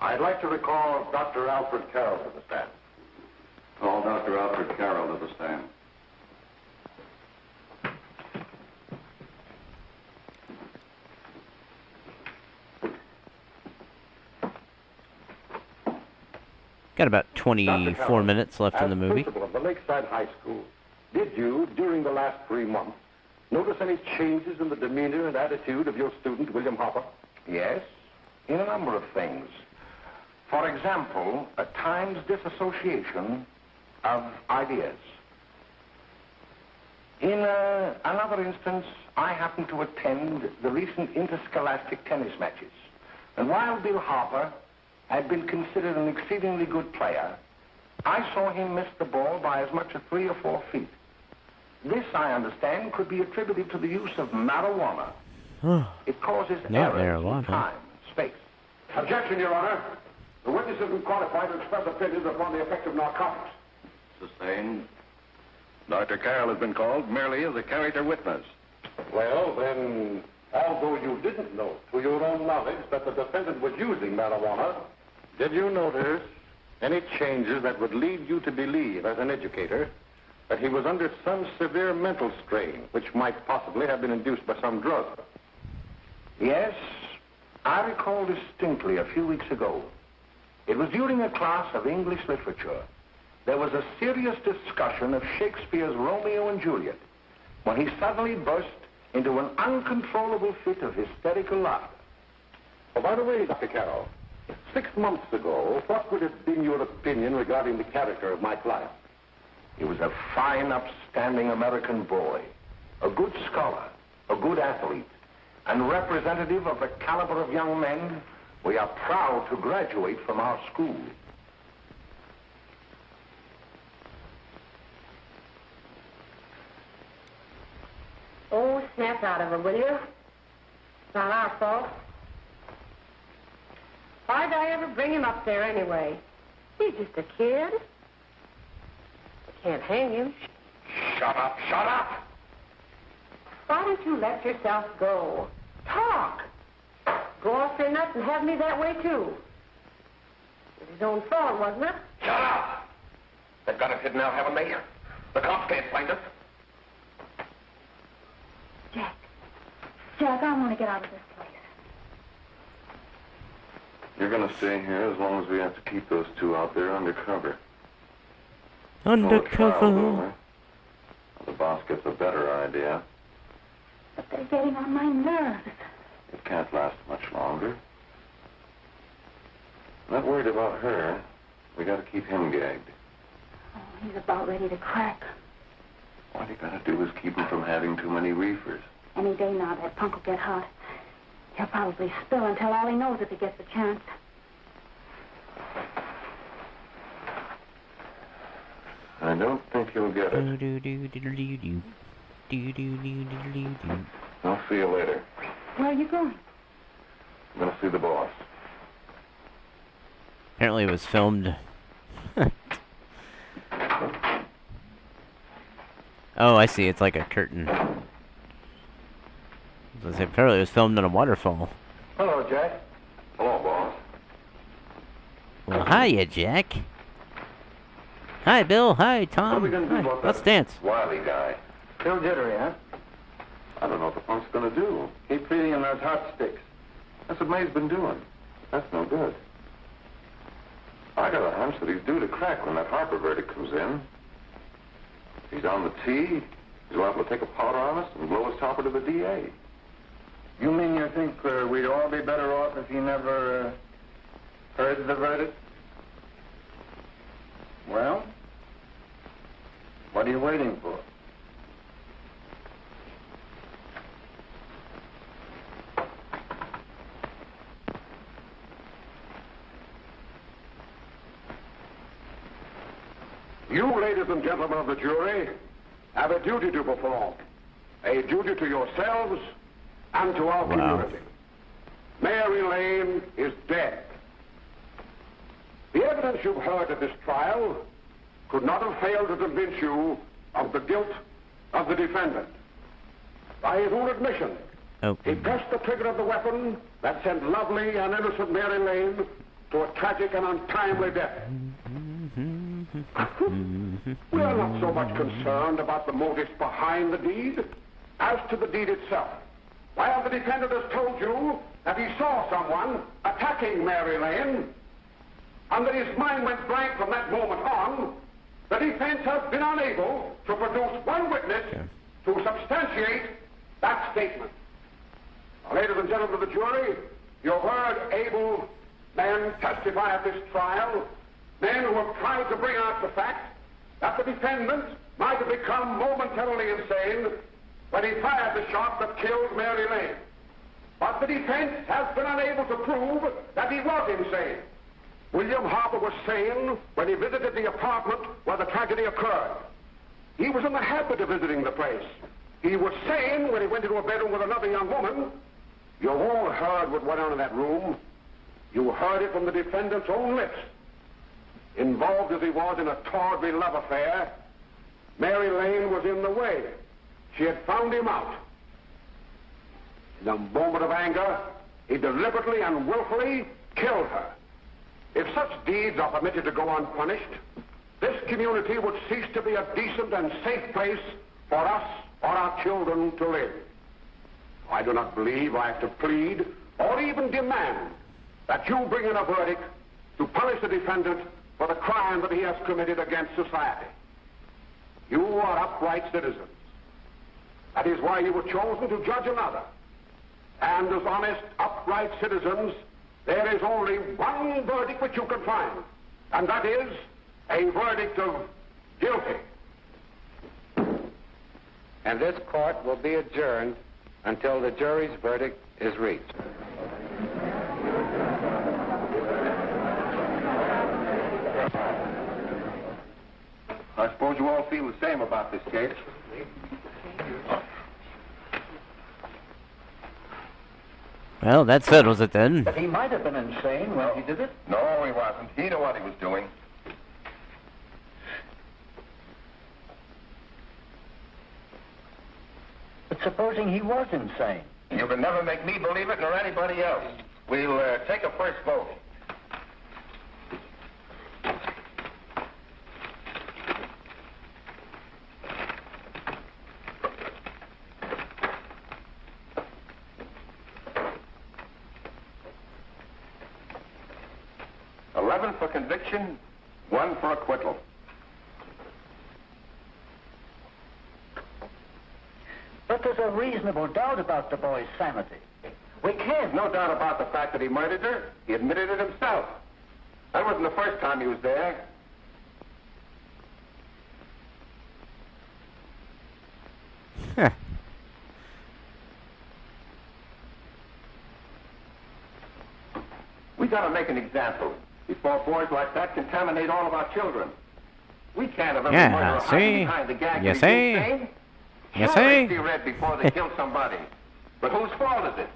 I'd like to recall Dr. Alfred Carroll to the stand. Call Dr. Alfred Carroll to the stand. Got about 24 minutes left in the movie. As principal of the Lakeside High School, did you, during the last 3 months, notice any changes in the demeanor and attitude of your student, William Hopper? Yes, in a number of things. For example, at times disassociation of ideas. In another instance, I happened to attend the recent interscholastic tennis matches. And while Bill Harper had been considered an exceedingly good player, I saw him miss the ball by as much as 3 or 4 feet. This, I understand, could be attributed to the use of marijuana. It causes Not errors marijuana. in time and space. Objection, Your Honor. The witness has been qualified to express opinions upon the effect of narcotics. Sustained. Dr. Carroll has been called merely as a character witness. Well, then, although you didn't know to your own knowledge that the defendant was using marijuana, did you notice any changes that would lead you to believe, as an educator, that he was under some severe mental strain, which might possibly have been induced by some drug? Yes, I recall distinctly a few weeks ago. It was during a class of English literature. There was a serious discussion of Shakespeare's Romeo and Juliet when he suddenly burst into an uncontrollable fit of hysterical laughter. Oh, by the way, Dr. Carroll, 6 months ago, what would have been your opinion regarding the character of my client? He was a fine, upstanding American boy, a good scholar, a good athlete, and representative of the caliber of young men we are proud to graduate from our school. Oh, snap out of it, will you? It's not our fault. Why'd I ever bring him up there anyway? He's just a kid. I can't hang him. Shut up, shut up! Why don't you let yourself go? Talk. Go off your nuts and have me that way, too. It was his own fault, wasn't it? Shut up! They've got us hidden out, haven't they? The cops can't find us. Jack, I want to get out of this place. You're going to stay here as long as we have to keep those two out there undercover. Undercover. The boss gets a better idea. But they're getting on my nerves. It can't last much longer. Not worried about her. We got to keep him gagged. Oh, he's about ready to crack. All you got to do is keep him from having too many reefers. Any day now, that punk will get hot. He'll probably spill and tell all he knows if he gets the chance. I don't think he'll get it. I'll see you later. Where are you going? I'm going to see the boss. Apparently it was filmed. Oh, I see. It's like a curtain. Apparently it was filmed in a waterfall. Hello, Jack. Hello, boss. Well, hiya, Jack. Hi, Bill. Hi, Tom. What are we going to do Hi. about Let's that dance. Wiley guy? Still jittery, huh? I don't know what the punk's going to do. Keep feeding him those hot sticks. That's what May's been doing. That's no good. I got a hunch that he's due to crack when that Harper verdict comes in. He's on the tee. He's liable to take a powder on us and blow his topper to the DA. You mean you think we'd all be better off if he never heard the verdict? Well, what are you waiting for? You, ladies and gentlemen of the jury, have a duty to perform. A duty to yourselves and to our community. Mary Lane is dead. The evidence you've heard at this trial could not have failed to convince you of the guilt of the defendant. By his own admission, he pressed the trigger of the weapon that sent lovely and innocent Mary Lane to a tragic and untimely death. We are not so much concerned about the motives behind the deed as to the deed itself. While the defendant has told you that he saw someone attacking Mary Lane, and that his mind went blank from that moment on, the defense has been unable to produce one witness to substantiate that statement. Now, ladies and gentlemen of the jury, you've heard able men testify at this trial, men who have tried to bring out the fact that the defendant might have become momentarily insane when he fired the shot that killed Mary Lane. But the defense has been unable to prove that he was insane. William Harper was sane when he visited the apartment where the tragedy occurred. He was in the habit of visiting the place. He was sane when he went into a bedroom with another young woman. You've all heard what went on in that room. You heard it from the defendant's own lips. Involved as he was in a tawdry love affair, Mary Lane was in the way. She had found him out. In a moment of anger, he deliberately and willfully killed her. If such deeds are permitted to go unpunished, this community would cease to be a decent and safe place for us or our children to live. I do not believe I have to plead or even demand that you bring in a verdict to punish the defendant for the crime that he has committed against society. You are upright citizens. That is why you were chosen to judge another. And as honest, upright citizens, there is only one verdict which you can find, and that is a verdict of guilty. And this court will be adjourned until the jury's verdict is reached. I suppose you all feel the same about this case. Well, that settles it then. But he might have been insane when he did it. No, he wasn't. He knew what he was doing. But supposing he was insane? You can never make me believe it nor anybody else. We'll take a first vote. For conviction, 1 for acquittal. But there's a reasonable doubt about the boy's sanity. We can't. No doubt about the fact that he murdered her. He admitted it himself. That wasn't the first time he was there. We got to make an example before boys like that contaminate all of our children. We can't have every murderer hiding behind the gag. You see? You Sure, see? they see red before they kill somebody. But whose fault is it?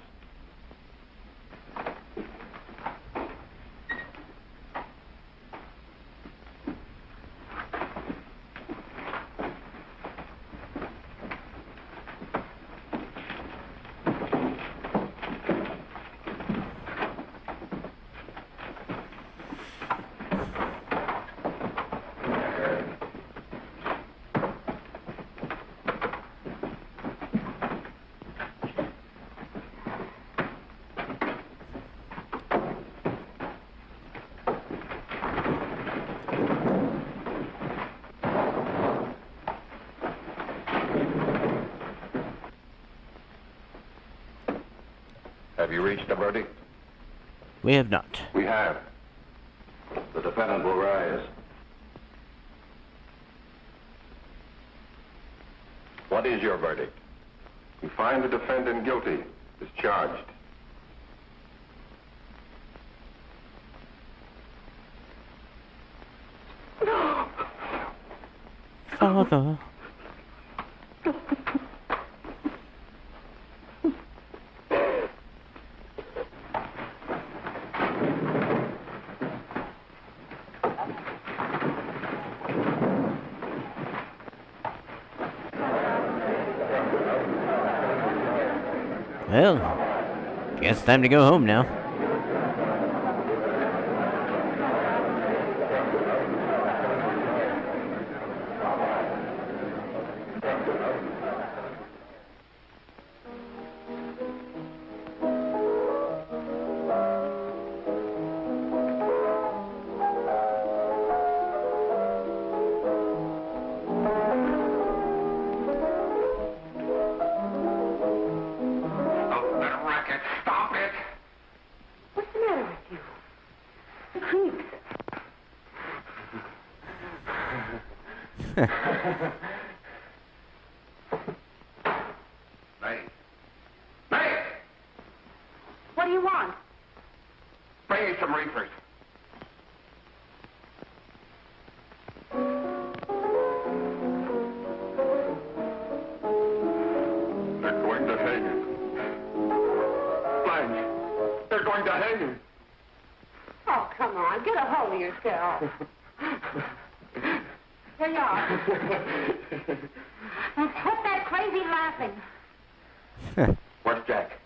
Have you reached a verdict? We have not. We have. The defendant will rise. What is your verdict? We find the defendant guilty, discharged. Father. Well, guess time to go home now. What's the matter with you? The creeps. May. May! What do you want? Bring me some reefers. They're going to hang him. Blanche, they're going to hang him. Oh, come on. Get a hold of yourself. Here you are. Now, quit that crazy laughing. Where's Jack?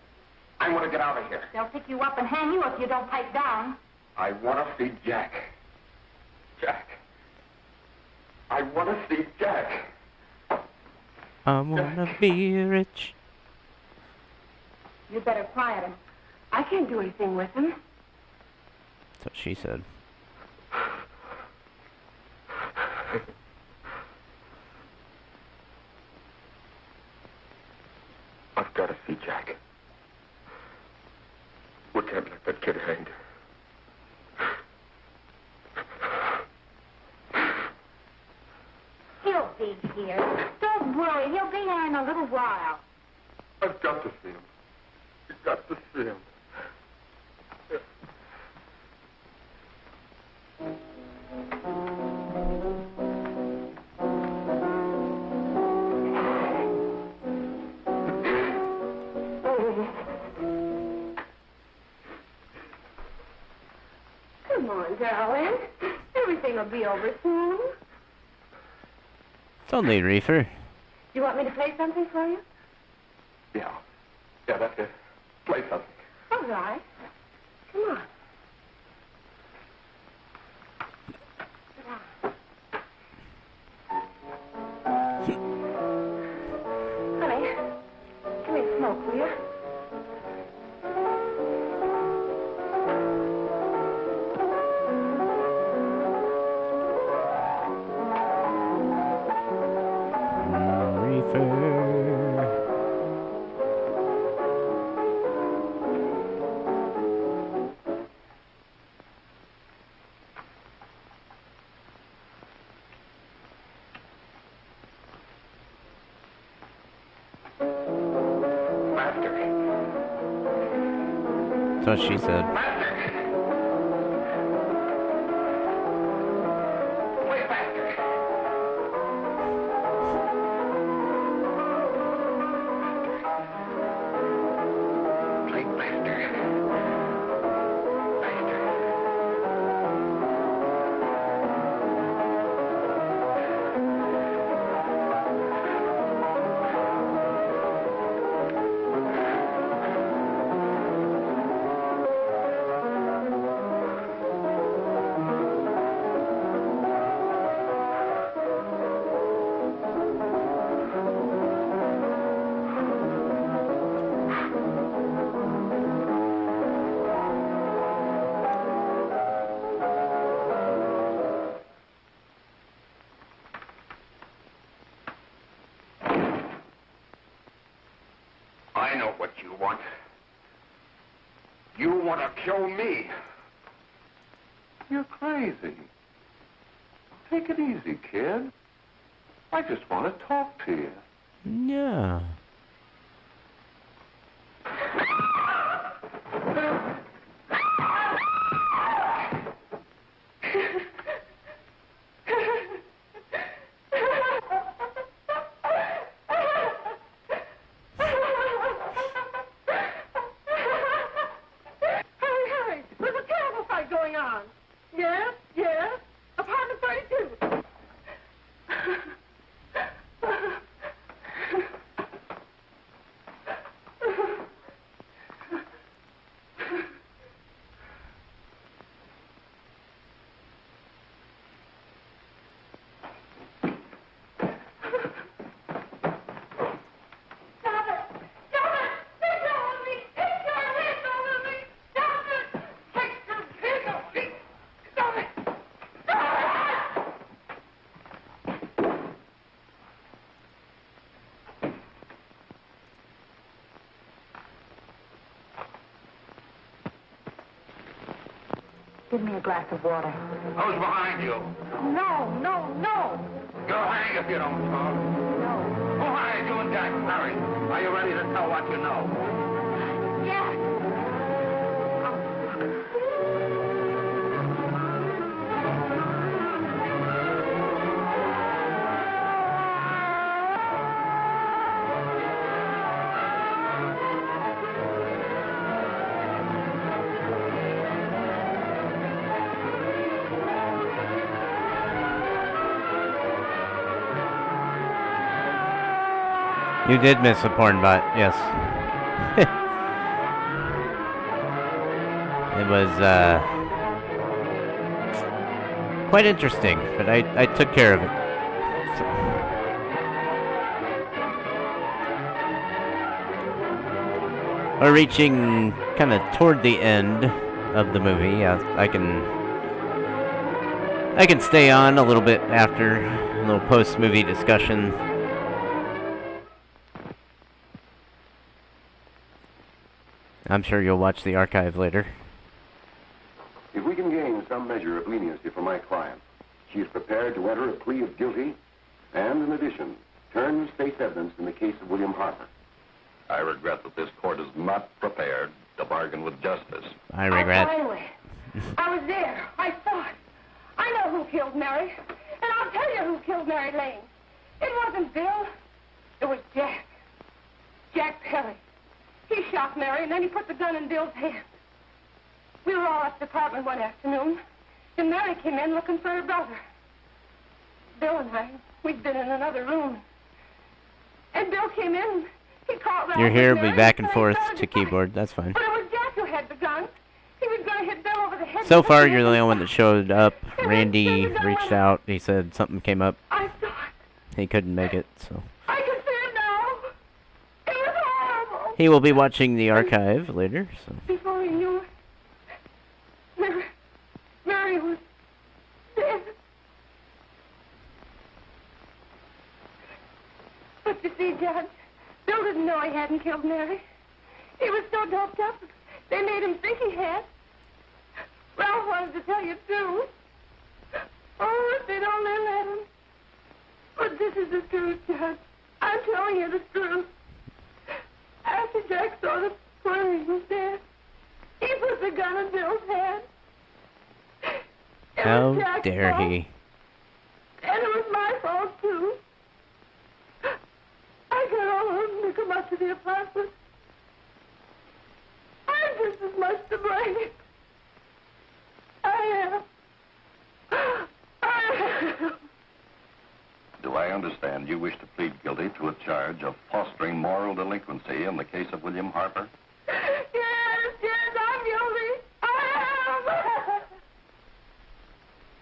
I want to get out of here. They'll pick you up and hang you if you don't pipe down. I want to see Jack. Jack. I want to see Jack. I wanna be rich. You better quiet him. I can't do anything with him. That's what she said. I've got to see Jack. We can't let that kid hang. He'll be here. Don't worry. He'll be here in a little while. I've got to see him. You've got to see him. Come on, darling. Everything will be over soon. It's only Reefer. You want me to play something for you? Yeah. Yeah, that's it. Play something. All right. Come on. Honey, give me a smoke, will you? Reefer. That's what she said. Master! I know what you want. You want to kill me. You're crazy. Take it easy, kid. I just want to talk to you. Yeah. Give me a glass of water. Who's behind you? No, no, no. You'll hang if you don't talk. No. Who hired you and Jack? Hurry. Are you ready to tell what you know? Jack. You did miss a porn bot, yes. It was quite interesting, but I took care of it. So. We're reaching kind of toward the end of the movie. I can stay on a little bit after a little post-movie discussion. I'm sure you'll watch the archive later. If we can gain some measure of leniency for my client, she is prepared to enter a plea of guilty and, in addition, turn the state's evidence in the case of William Harper. I regret that this court is not prepared to bargain with justice. I regret. Anyway, I was there. I saw it. I know who killed Mary. And I'll tell you who killed Mary Lane. It wasn't Bill. It was Jack. Jack Perry. He shot Mary, and then he put the gun in Bill's hand. We were all at the apartment one afternoon, and Mary came in looking for her brother. Bill and I, we'd been in another room. And Bill came in, he caught Ralph. You're here, Mary, be back and they forth started to fight. keyboard. That's fine. But it was Jack who had the gun. He was going to hit Bill over the head. So with far, it, you're the and only one that showed up. then Randy the gun reached went- out. He said something came up. I saw it. He couldn't make it, so. I can see it now. It was horrible. He will be watching the archive later, so. Before he knew it, Mary was dead. But you see, Judge, Bill didn't know he hadn't killed Mary. He was so doped up, they made him think he had. Ralph wanted to tell you, too. Oh, if they'd only let him. But this is the truth, Judge. I'm telling you the truth. After Jack saw the poor he was dead, he put the gun in Bill's hand. It How was Jack's dare fault, he? And it was my fault, too. I got all of them to come up to the apartment. I to blame. I am. I am. Do I understand you wish to plead guilty to a charge of fostering moral delinquency in the case of William Harper? Yes, I'm guilty. I am.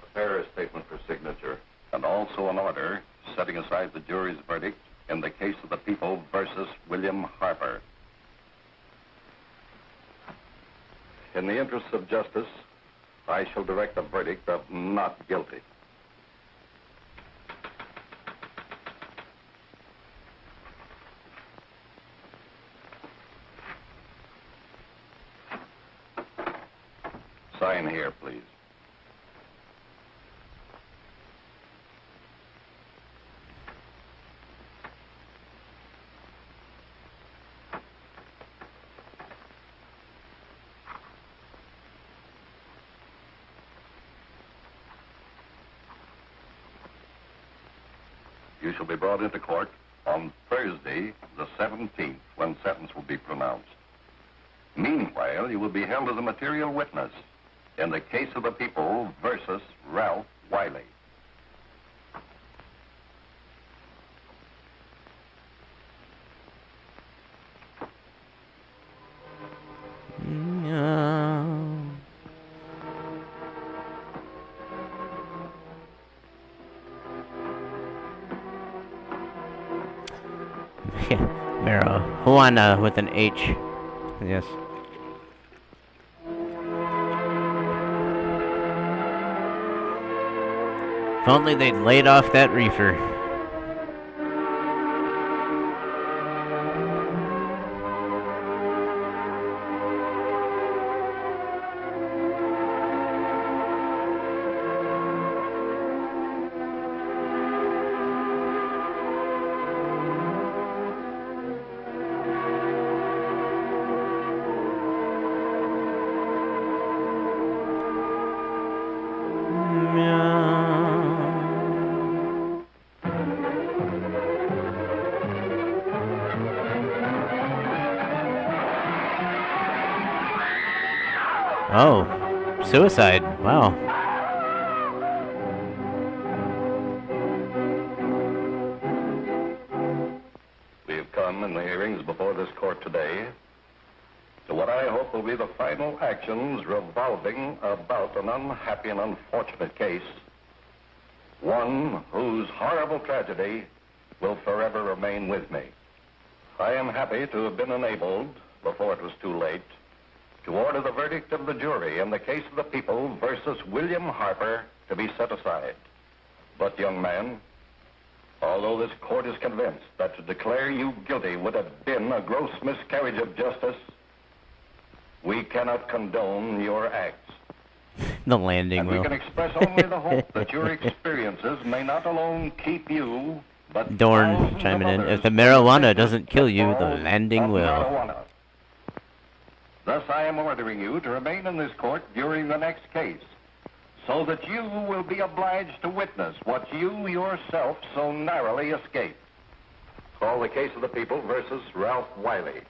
Prepare a statement for signature, and also an order setting aside the jury's verdict in the case of the people versus William Harper. In the interests of justice, I shall direct a verdict of not guilty. Sign here, please. You shall be brought into court on Thursday, the 17th, when sentence will be pronounced. Meanwhile, you will be held as a material witness in the case of the people versus Ralph Wiley. Marijuana with an H. Yes. If only they'd laid off that reefer. Oh, suicide. Wow. We have come in the hearings before this court today to what I hope will be the final actions revolving about an unhappy and unfortunate case, one whose horrible tragedy will forever remain with me. I am happy to have been enabled, before it was too late, to order the verdict of the jury in the case of the people versus William Harper to be set aside. But, young man, although this court is convinced that to declare you guilty would have been a gross miscarriage of justice, we cannot condone your acts. The landing and wheel. We can express only the hope that your experiences may not alone keep you, but Dorn chiming in. If the marijuana doesn't kill you, the landing will. Marijuana. Thus, I am ordering you to remain in this court during the next case, so that you will be obliged to witness what you yourself so narrowly escaped. Call the case of the people versus Ralph Wiley.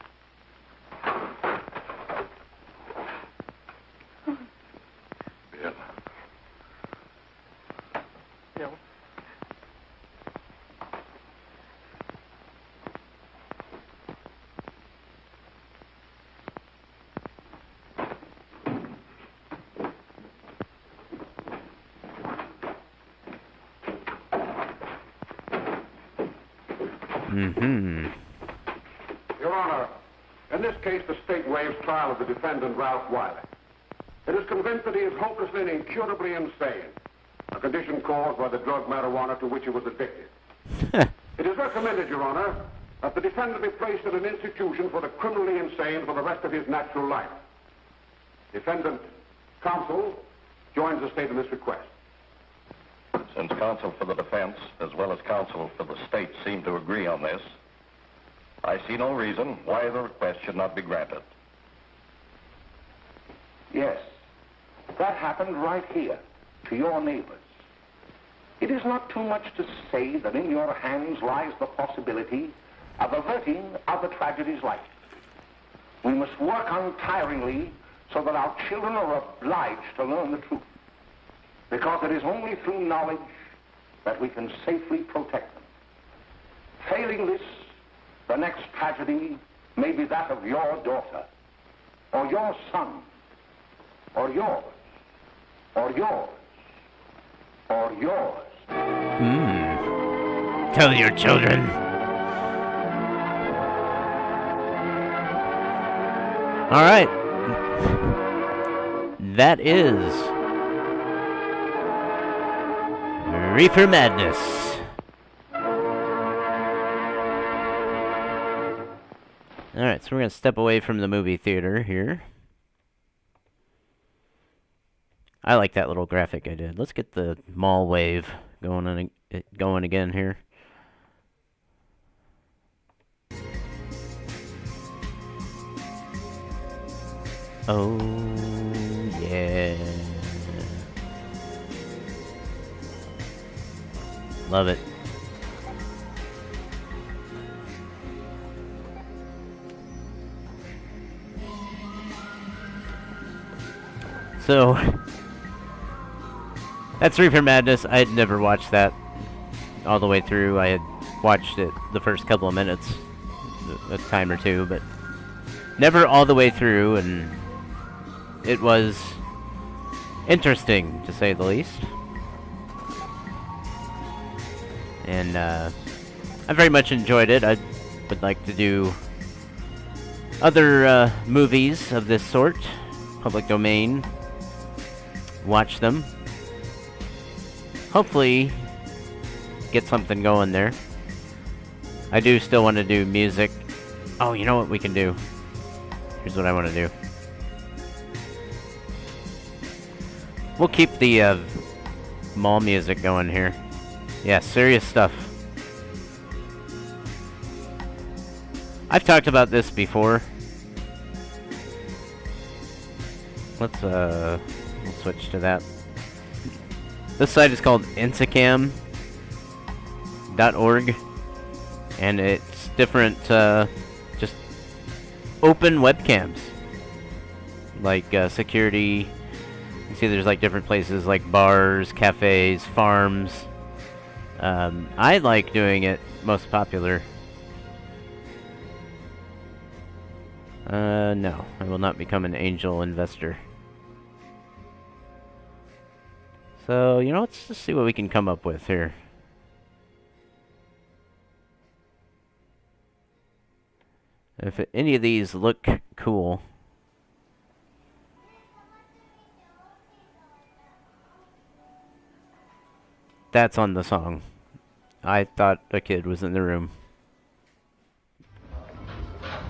Bill. Bill. Your Honor, in this case, the state waives trial of the defendant, Ralph Wiley. It is convinced that he is hopelessly and incurably insane, a condition caused by the drug marijuana to which he was addicted. It is recommended, Your Honor, that the defendant be placed in an institution for the criminally insane for the rest of his natural life. Defendant counsel joins the state in this request. Since counsel for the defense, as well as counsel for the state, seem to agree on this, I see no reason why the request should not be granted. Yes, that happened right here, to your neighbors. It is not too much to say that in your hands lies the possibility of averting other tragedies like it. We must work untiringly so that our children are obliged to learn the truth. Because it is only through knowledge that we can safely protect them. Failing this, the next tragedy may be that of your daughter, or your son, or yours, or yours, or yours. Tell your children. All right. That is Reefer Madness. All right, so we're going to step away from the movie theater here. I like that little graphic I did. Let's get the mall wave going again here. Oh, yeah. Love it. So, that's Reefer Madness. I had never watched that all the way through. I had watched it the first couple of minutes, a time or two, but never all the way through, and it was interesting, to say the least. And I very much enjoyed it. I would like to do other movies of this sort, public domain, watch them. Hopefully get something going there. I do still want to do music. Oh, you know what we can do? Here's what I want to do. We'll keep the mall music going here. Yeah, serious stuff. I've talked about this before. Let's we'll switch to that. This site is called Instacam.org, and it's different, just open webcams, like security. You see, there's like different places like bars, cafes, farms. I like doing it most popular. No, I will not become an angel investor. So, you know, let's just see what we can come up with here. If any of these look cool. That's on the song. I thought a kid was in the room.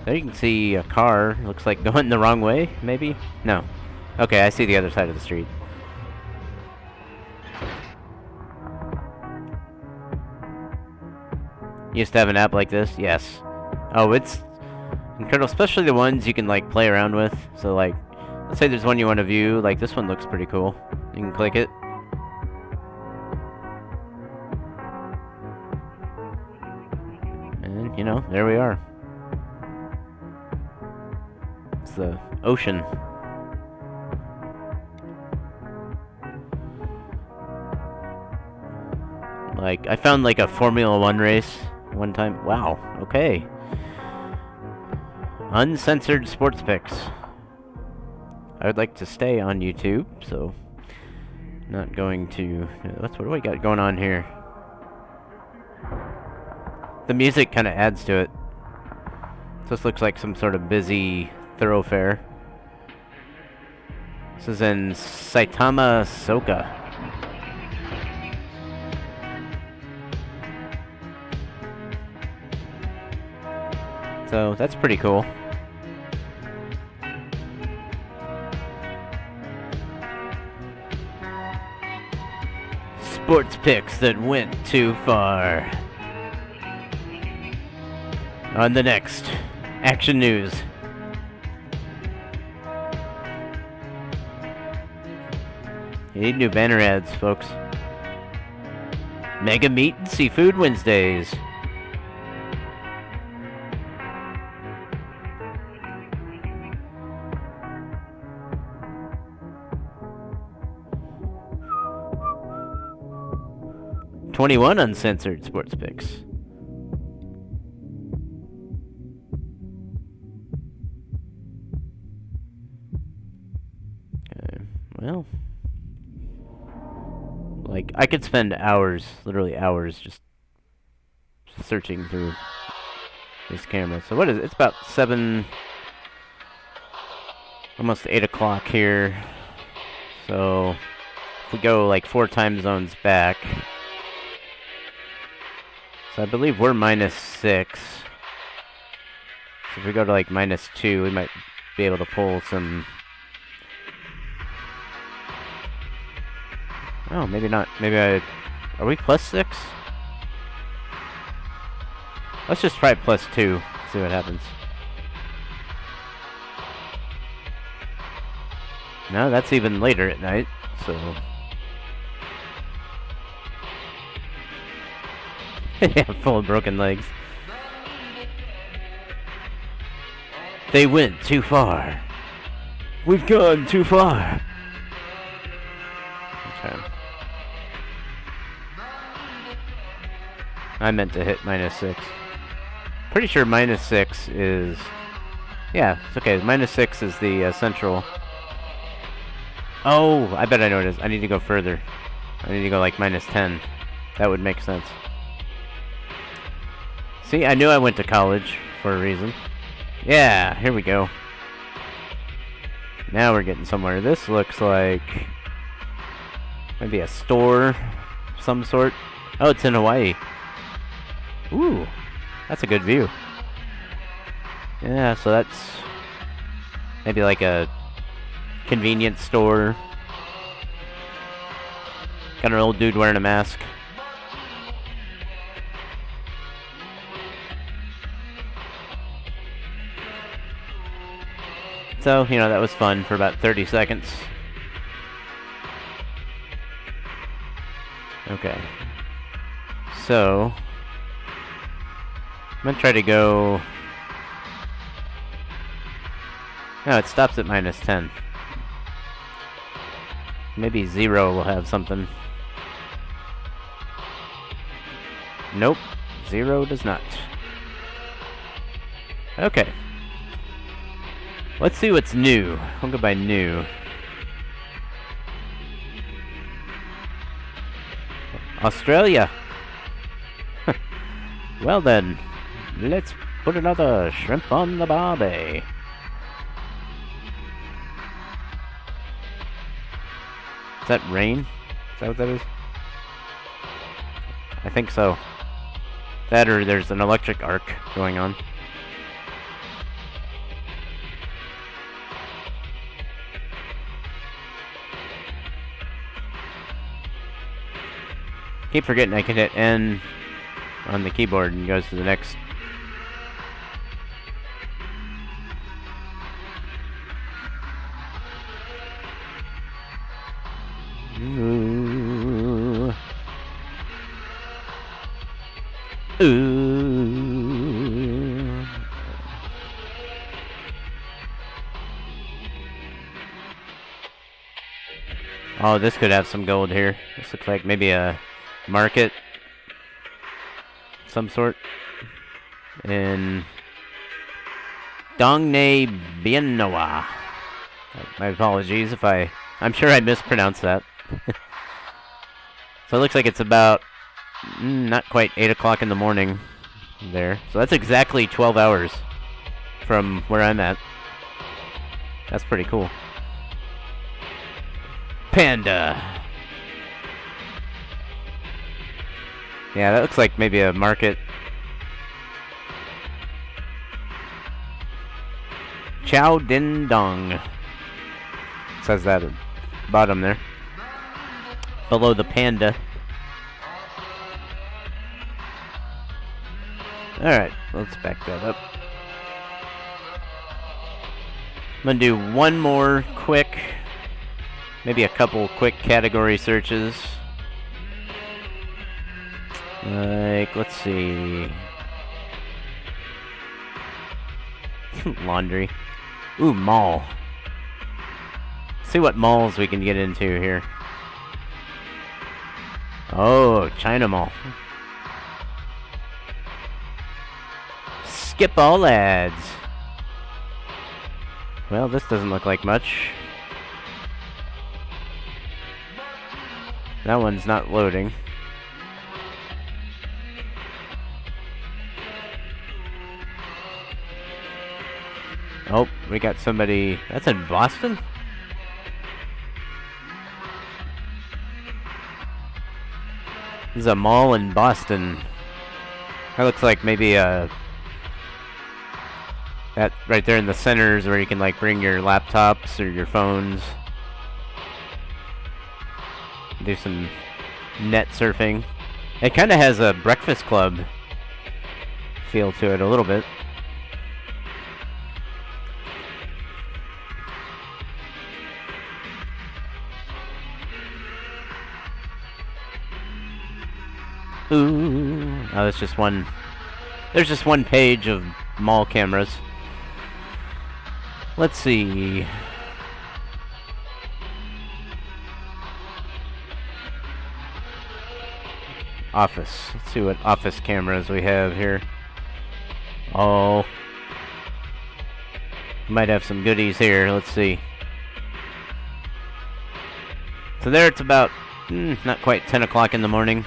There you can see a car, looks like going the wrong way, maybe? No. Okay, I see the other side of the street. Used to have an app like this? Yes. Oh, it's incredible, especially the ones you can like play around with. So like, let's say there's one you want to view, like this one looks pretty cool. You can click it. And, you know, there we are. It's the ocean. Like, I found like a Formula 1 race one time. Wow, okay. Uncensored sports picks. I would like to stay on YouTube, so not going to... What do we got going on here? The music kind of adds to it. So this looks like some sort of busy thoroughfare. This is in Saitama, Soka. So that's pretty cool. Sports picks that went too far. On the next Action News. You need new banner ads, folks. Mega Meat and Seafood Wednesdays. 21 uncensored sports picks. Okay, well, like, I could spend hours, literally hours, just searching through these cameras. So what is it? It's about 7, almost 8 o'clock here. So if we go like 4 time zones back, so I believe we're -6. So if we go to like -2, we might be able to pull some. Oh, maybe not. Maybe are we +6? Let's just try +2. See what happens. No, that's even later at night, so. Yeah, full of broken legs. They went too far. We've gone too far. Okay. I meant to hit -6. Pretty sure -6 is... Yeah, it's okay. -6 is the central... Oh, I bet I know what it is. I need to go further. I need to go like -10. That would make sense. See, I knew I went to college for a reason. Yeah, here we go. Now we're getting somewhere. This looks like maybe a store of some sort. Oh, it's in Hawaii. Ooh, that's a good view. Yeah, so that's maybe like a convenience store. Got an old dude wearing a mask. So, you know, that was fun for about 30 seconds. Okay. So, I'm gonna try to go... No, it stops at -10. Maybe 0 will have something. Nope. 0 does not. Okay. Let's see what's new. I'll go by new. Australia. Well then, let's put another shrimp on the barbie. Is that rain? Is that what that is? I think so. That or there's an electric arc going on. Keep forgetting I can hit N on the keyboard and goes to the next. Ooh. Ooh. Oh, this could have some gold here. This looks like maybe a market some sort in Dongne Biennoa. My apologies if I'm sure I mispronounced that. So it looks like it's about not quite 8 o'clock in the morning there. So that's exactly 12 hours from where I'm at. That's pretty cool. Panda. Yeah, that looks like maybe a market. Chow Din Dong. Says that at the bottom there. Below the panda. Alright, let's back that up. I'm gonna do one more quick, maybe a couple quick category searches. Like, let's see. Laundry. Ooh, mall. See what malls we can get into here. Oh, China Mall. Skip all ads. Well, this doesn't look like much. That one's not loading. Oh, we got somebody. That's in Boston? This is a mall in Boston. That looks like maybe that right there in the center is where you can like bring your laptops or your phones. Do some net surfing. It kind of has a Breakfast Club feel to it a little bit. Ooh. Oh, that's just one. There's just one page of mall cameras. Let's see. Office. Let's see what office cameras we have here. Oh. Might have some goodies here. Let's see. So there it's about, not quite 10 o'clock in the morning.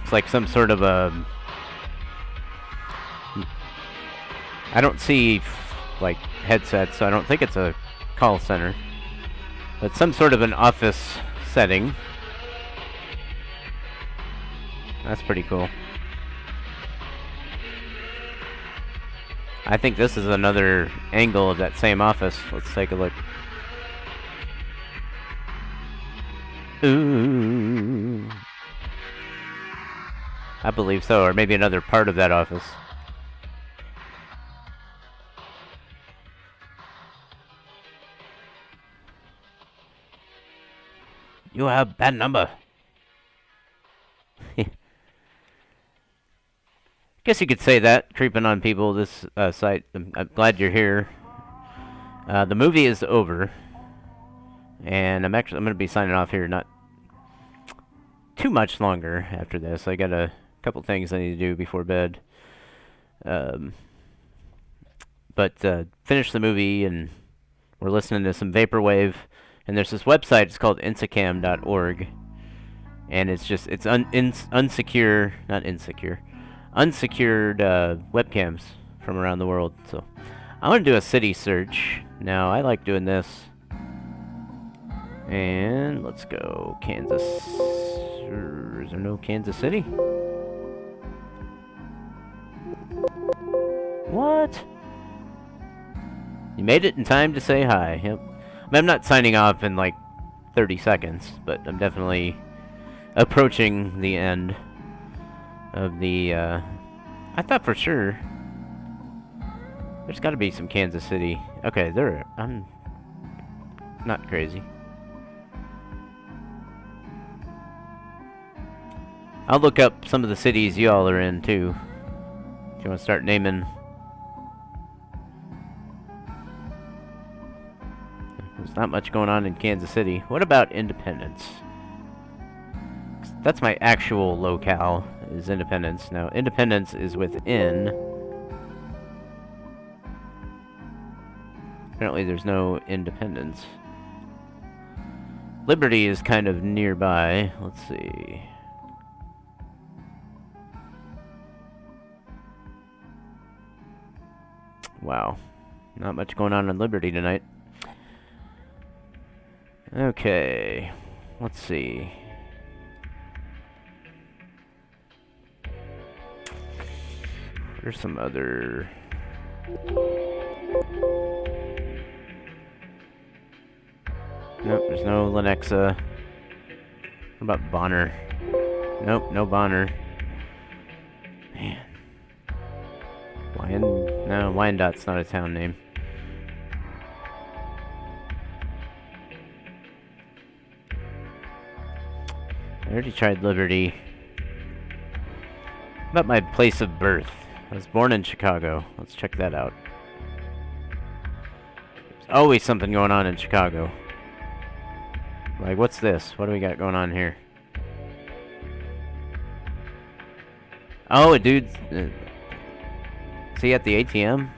It's like some sort of a... I don't see, like, headsets, so I don't think it's a call center. But some sort of an office setting. That's pretty cool. I think this is another angle of that same office. Let's take a look. Ooh. I believe so, or maybe another part of that office. You have bad number. Guess you could say that, creeping on people, this site. I'm glad you're here. The movie is over. And I'm going to be signing off here not too much longer after this. I got a couple things I need to do before bed. But finish the movie, and we're listening to some Vaporwave. And there's this website, it's called insecam.org. And it's just, it's unsecure, not insecure. Unsecured webcams from around the world. So I want to do a city search. Now I like doing this. And let's go Kansas. Is there no Kansas City? What? You made it in time to say hi. Yep. I mean, I'm not signing off in like 30 seconds, but I'm definitely approaching the end of the, I thought for sure there's got to be some Kansas City. Okay, I'm not crazy. I'll look up some of the cities y'all are in too. If you want to start naming. There's not much going on in Kansas City. What about Independence? That's my actual locale, is Independence. Now, Independence is within. Apparently there's no Independence. Liberty is kind of nearby. Let's see. Wow. Not much going on in Liberty tonight. Okay. Let's see. There's some other... Nope, there's no Lenexa. What about Bonner? Nope, no Bonner. Man. No, Wyandott's not a town name. I already tried Liberty. How about my place of birth? I was born in Chicago. Let's check that out. There's always something going on in Chicago. Like, what's this? What do we got going on here? Oh, a dude's... is he at the ATM?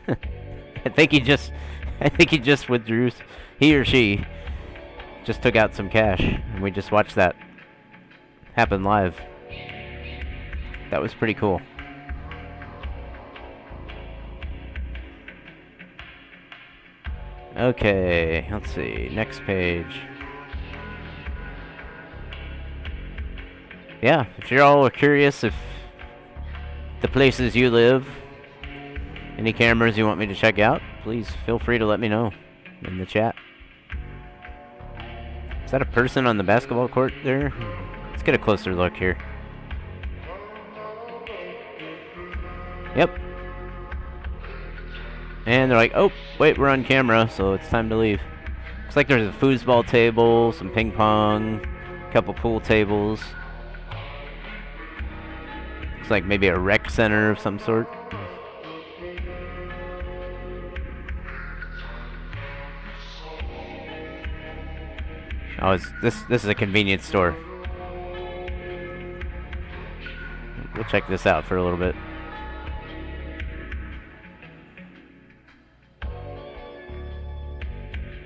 I think he just withdrew. He or she just took out some cash, and we just watched that happen live. That was pretty cool. Okay, let's see. Next page. Yeah, if you're all curious if the places you live, any cameras you want me to check out, please feel free to let me know in the chat. Is that a person on the basketball court there? Let's get a closer look here. Yep. And they're like, oh, wait, we're on camera, so it's time to leave. Looks like there's a foosball table, some ping pong, a couple pool tables. Looks like maybe a rec center of some sort. Oh, this is a convenience store. We'll check this out for a little bit.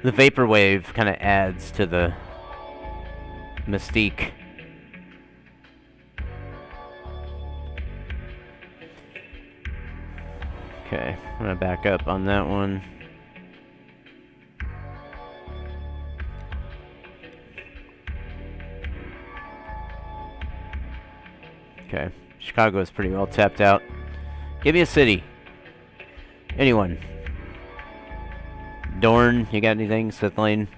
The vaporwave kind of adds to the mystique. Okay, I'm gonna back up on that one. Okay, Chicago is pretty well tapped out. Give me a city. Anyone. Dorn, you got anything? Sith Lane?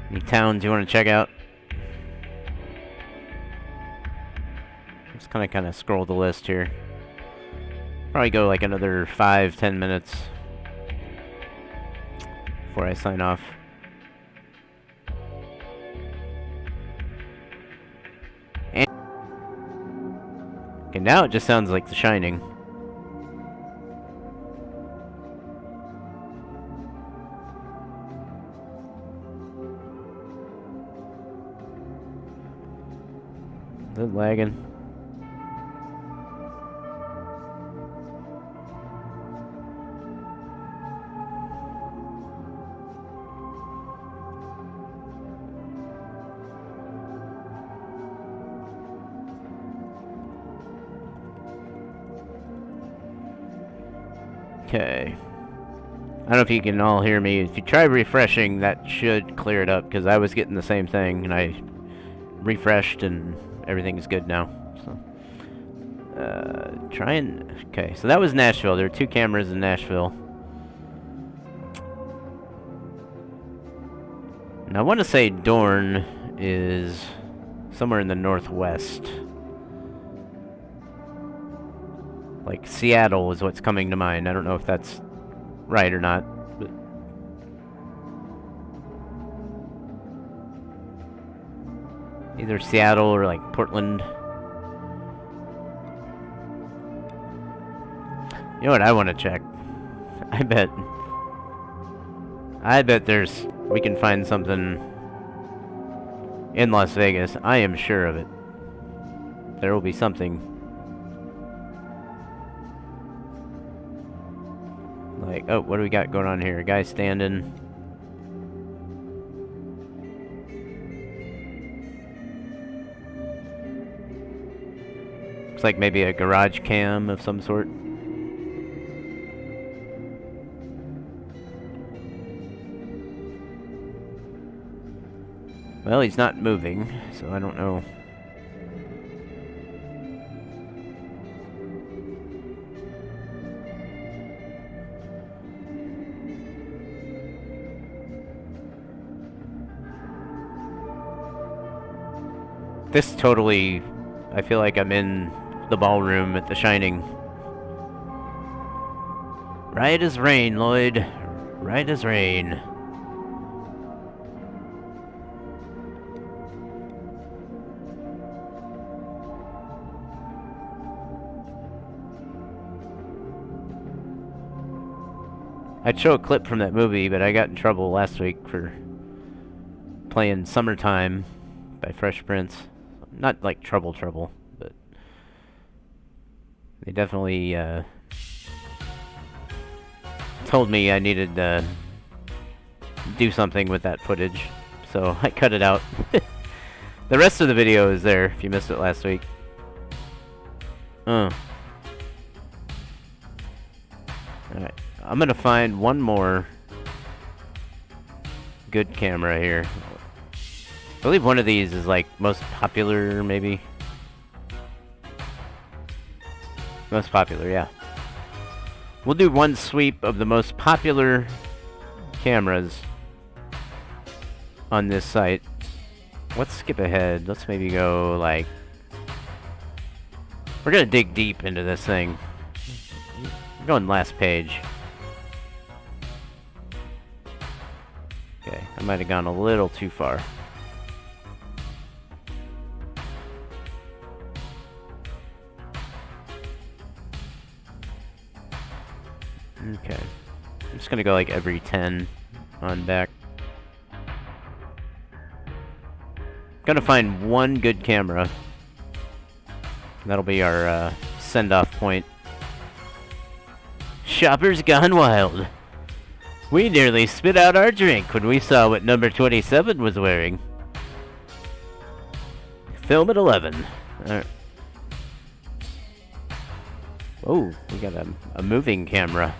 Any towns you want to check out? Just kind of scroll the list here. Probably go like another 5-10 minutes before I sign off. And okay, now it just sounds like The Shining. Is it lagging? Okay. I don't know if you can all hear me. If you try refreshing, that should clear it up, because I was getting the same thing, and I refreshed and everything's good now. So, okay, so that was Nashville. There are 2 cameras in Nashville. And I want to say Dorn is somewhere in the northwest. Like Seattle is what's coming to mind. I don't know if that's right or not. But either Seattle or like Portland. You know what I want to check? I bet we can find something in Las Vegas. I am sure of it. There will be something. Like, oh, what do we got going on here? A guy standing. Looks like maybe a garage cam of some sort. Well, he's not moving, so I don't know. This totally, I feel like I'm in the ballroom at The Shining. Right as rain, Lloyd. Right as rain. I'd show a clip from that movie, but I got in trouble last week for playing Summertime by Fresh Prince. Not like trouble, but they definitely told me I needed to do something with that footage, so I cut it out. The rest of the video is there if you missed it last week. Alright, I'm gonna find one more good camera here. I believe one of these is like most popular, maybe. Most popular, yeah. We'll do one sweep of the most popular cameras on this site. Let's skip ahead. Let's maybe go like... We're gonna dig deep into this thing. We're going last page. Okay, I might have gone a little too far. Okay. I'm just gonna go like every 10 on back. Gonna find one good camera. That'll be our send-off point. Shoppers gone wild. We nearly spit out our drink when we saw what number 27 was wearing. Film at 11. Oh, we got a moving camera.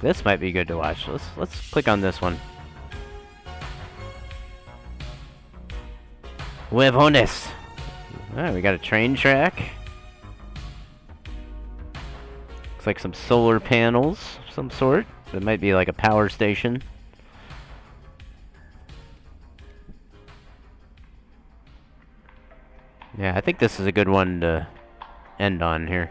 This might be good to watch. Let's click on this one. Huevones. Alright, we got a train track. Looks like some solar panels of some sort. It might be like a power station. Yeah, I think this is a good one to end on here.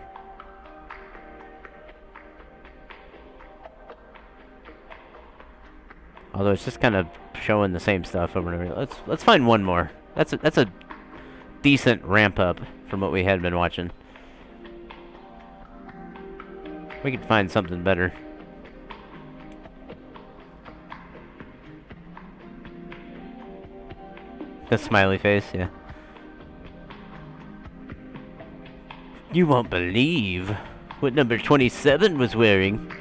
Although it's just kind of showing the same stuff over and over. Let's find one more. That's a decent ramp up from what we had been watching. We could find something better. The smiley face, yeah. You won't believe what number 27 was wearing.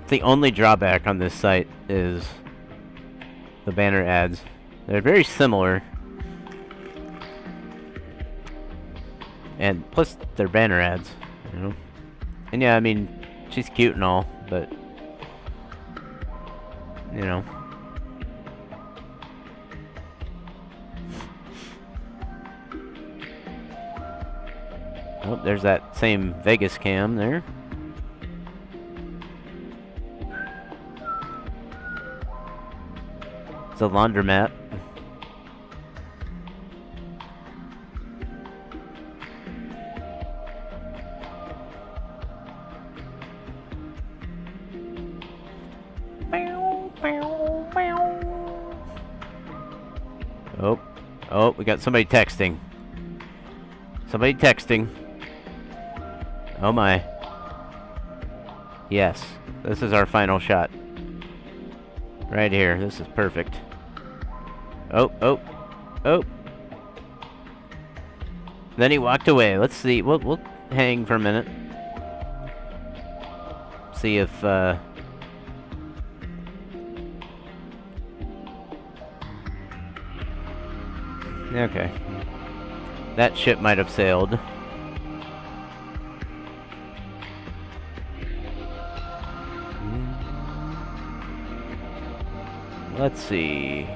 The only drawback on this site is the banner ads. They're very similar. And plus they're banner ads, you know. And yeah, I mean, she's cute and all, but you know. Oh, there's that same Vegas cam there. It's a laundromat. Oh, we got somebody texting. Somebody texting. Oh my. Yes, this is our final shot. Right here, this is perfect. Oh. Then he walked away. Let's see, we'll hang for a minute. See if, okay. That ship might have sailed. Let's see.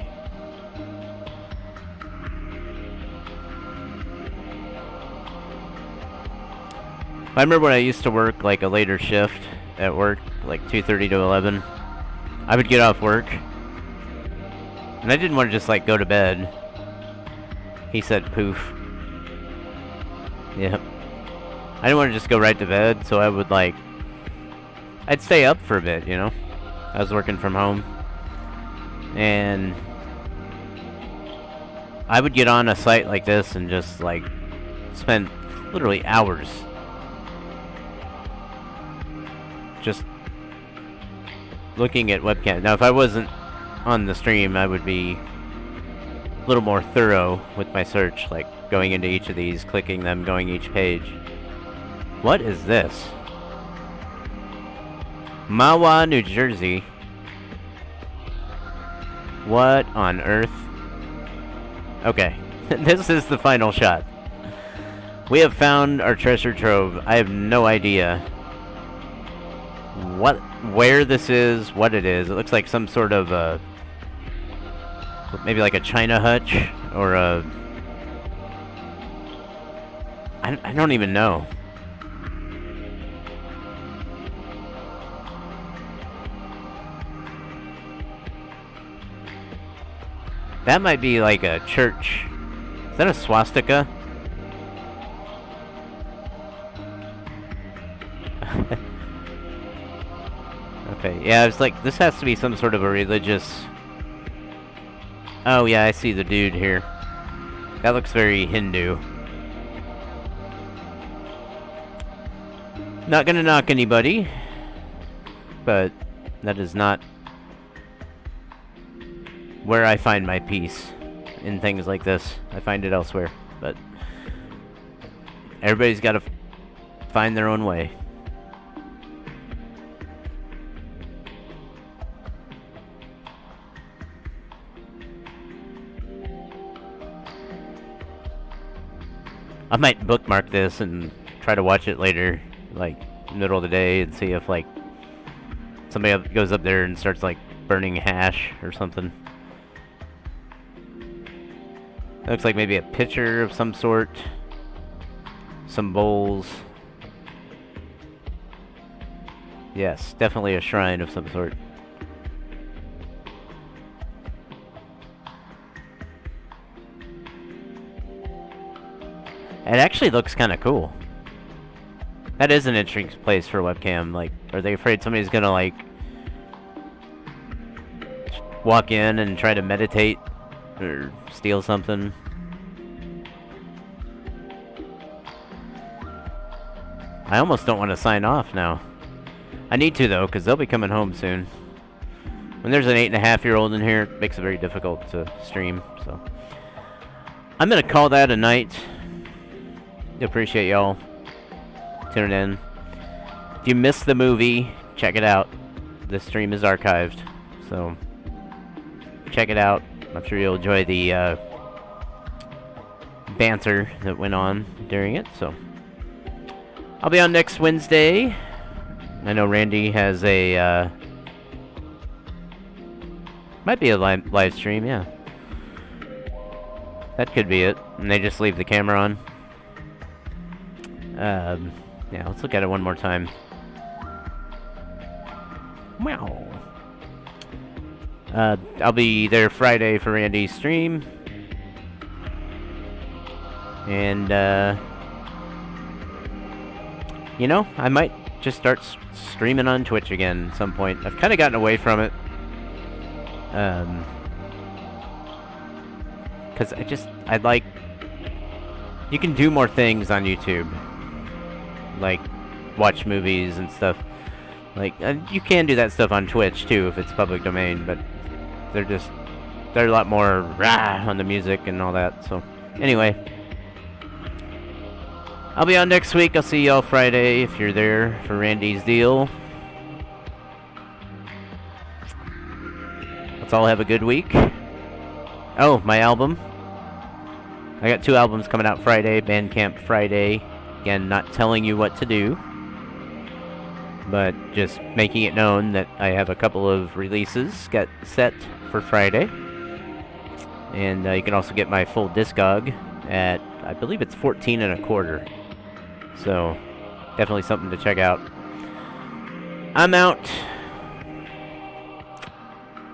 I remember when I used to work like a later shift at work, like 2:30 to 11. I would get off work, and I didn't want to just like go to bed. He said poof. Yep. I didn't want to just go right to bed, so I would like... I'd stay up for a bit, you know? I was working from home. And I would get on a site like this and just, like, spend literally hours just looking at webcams. Now, if I wasn't on the stream, I would be a little more thorough with my search, like going into each of these, clicking them, going each page. What is this? Mahwah, New Jersey. What on earth? Okay, this is the final shot. We have found our treasure trove. I have no idea where this is, what it is. It looks like some sort of maybe like a China hutch or a... I don't even know. That might be like a church. Is that a swastika? Okay, yeah, it's like, this has to be some sort of a religious... Oh yeah, I see the dude here. That looks very Hindu. Not gonna knock anybody, but that is not where I find my peace in things like this. I find it elsewhere, but everybody's got to find their own way. I might bookmark this and try to watch it later, like middle of the day, and see if like somebody goes up there and starts like burning hash or something. Looks like maybe a pitcher of some sort. Some bowls. Yes, definitely a shrine of some sort. It actually looks kind of cool. That is an interesting place for a webcam. Like, are they afraid somebody's gonna like walk in and try to meditate or steal something? I almost don't want to sign off now. I need to though, because they'll be coming home soon. When there's an 8.5-year-old in here, it makes it very difficult to stream. So I'm gonna call that a night. Appreciate y'all tuning in. If you missed the movie, check it out. This stream is archived, so check it out. I'm sure you'll enjoy the banter that went on during it. So I'll be on next Wednesday. I know Randy has a might be a live stream, yeah. That could be it. And they just leave the camera on. Yeah, let's look at it one more time. Wow. I'll be there Friday for Randy's stream. And, you know, I might just start streaming on Twitch again at some point. I've kind of gotten away from it. Because I'd like... You can do more things on YouTube. Like, watch movies and stuff. Like, you can do that stuff on Twitch, too, if it's public domain, but they're a lot more rah on the music and all that, so... Anyway. I'll be on next week. I'll see y'all Friday if you're there for Randy's deal. Let's all have a good week. Oh, my album. I got 2 albums coming out Friday. Bandcamp Friday. Again, not telling you what to do, but just making it known that I have a couple of releases got set for Friday. And you can also get my full discog at, I believe it's $14.25. So, definitely something to check out. I'm out.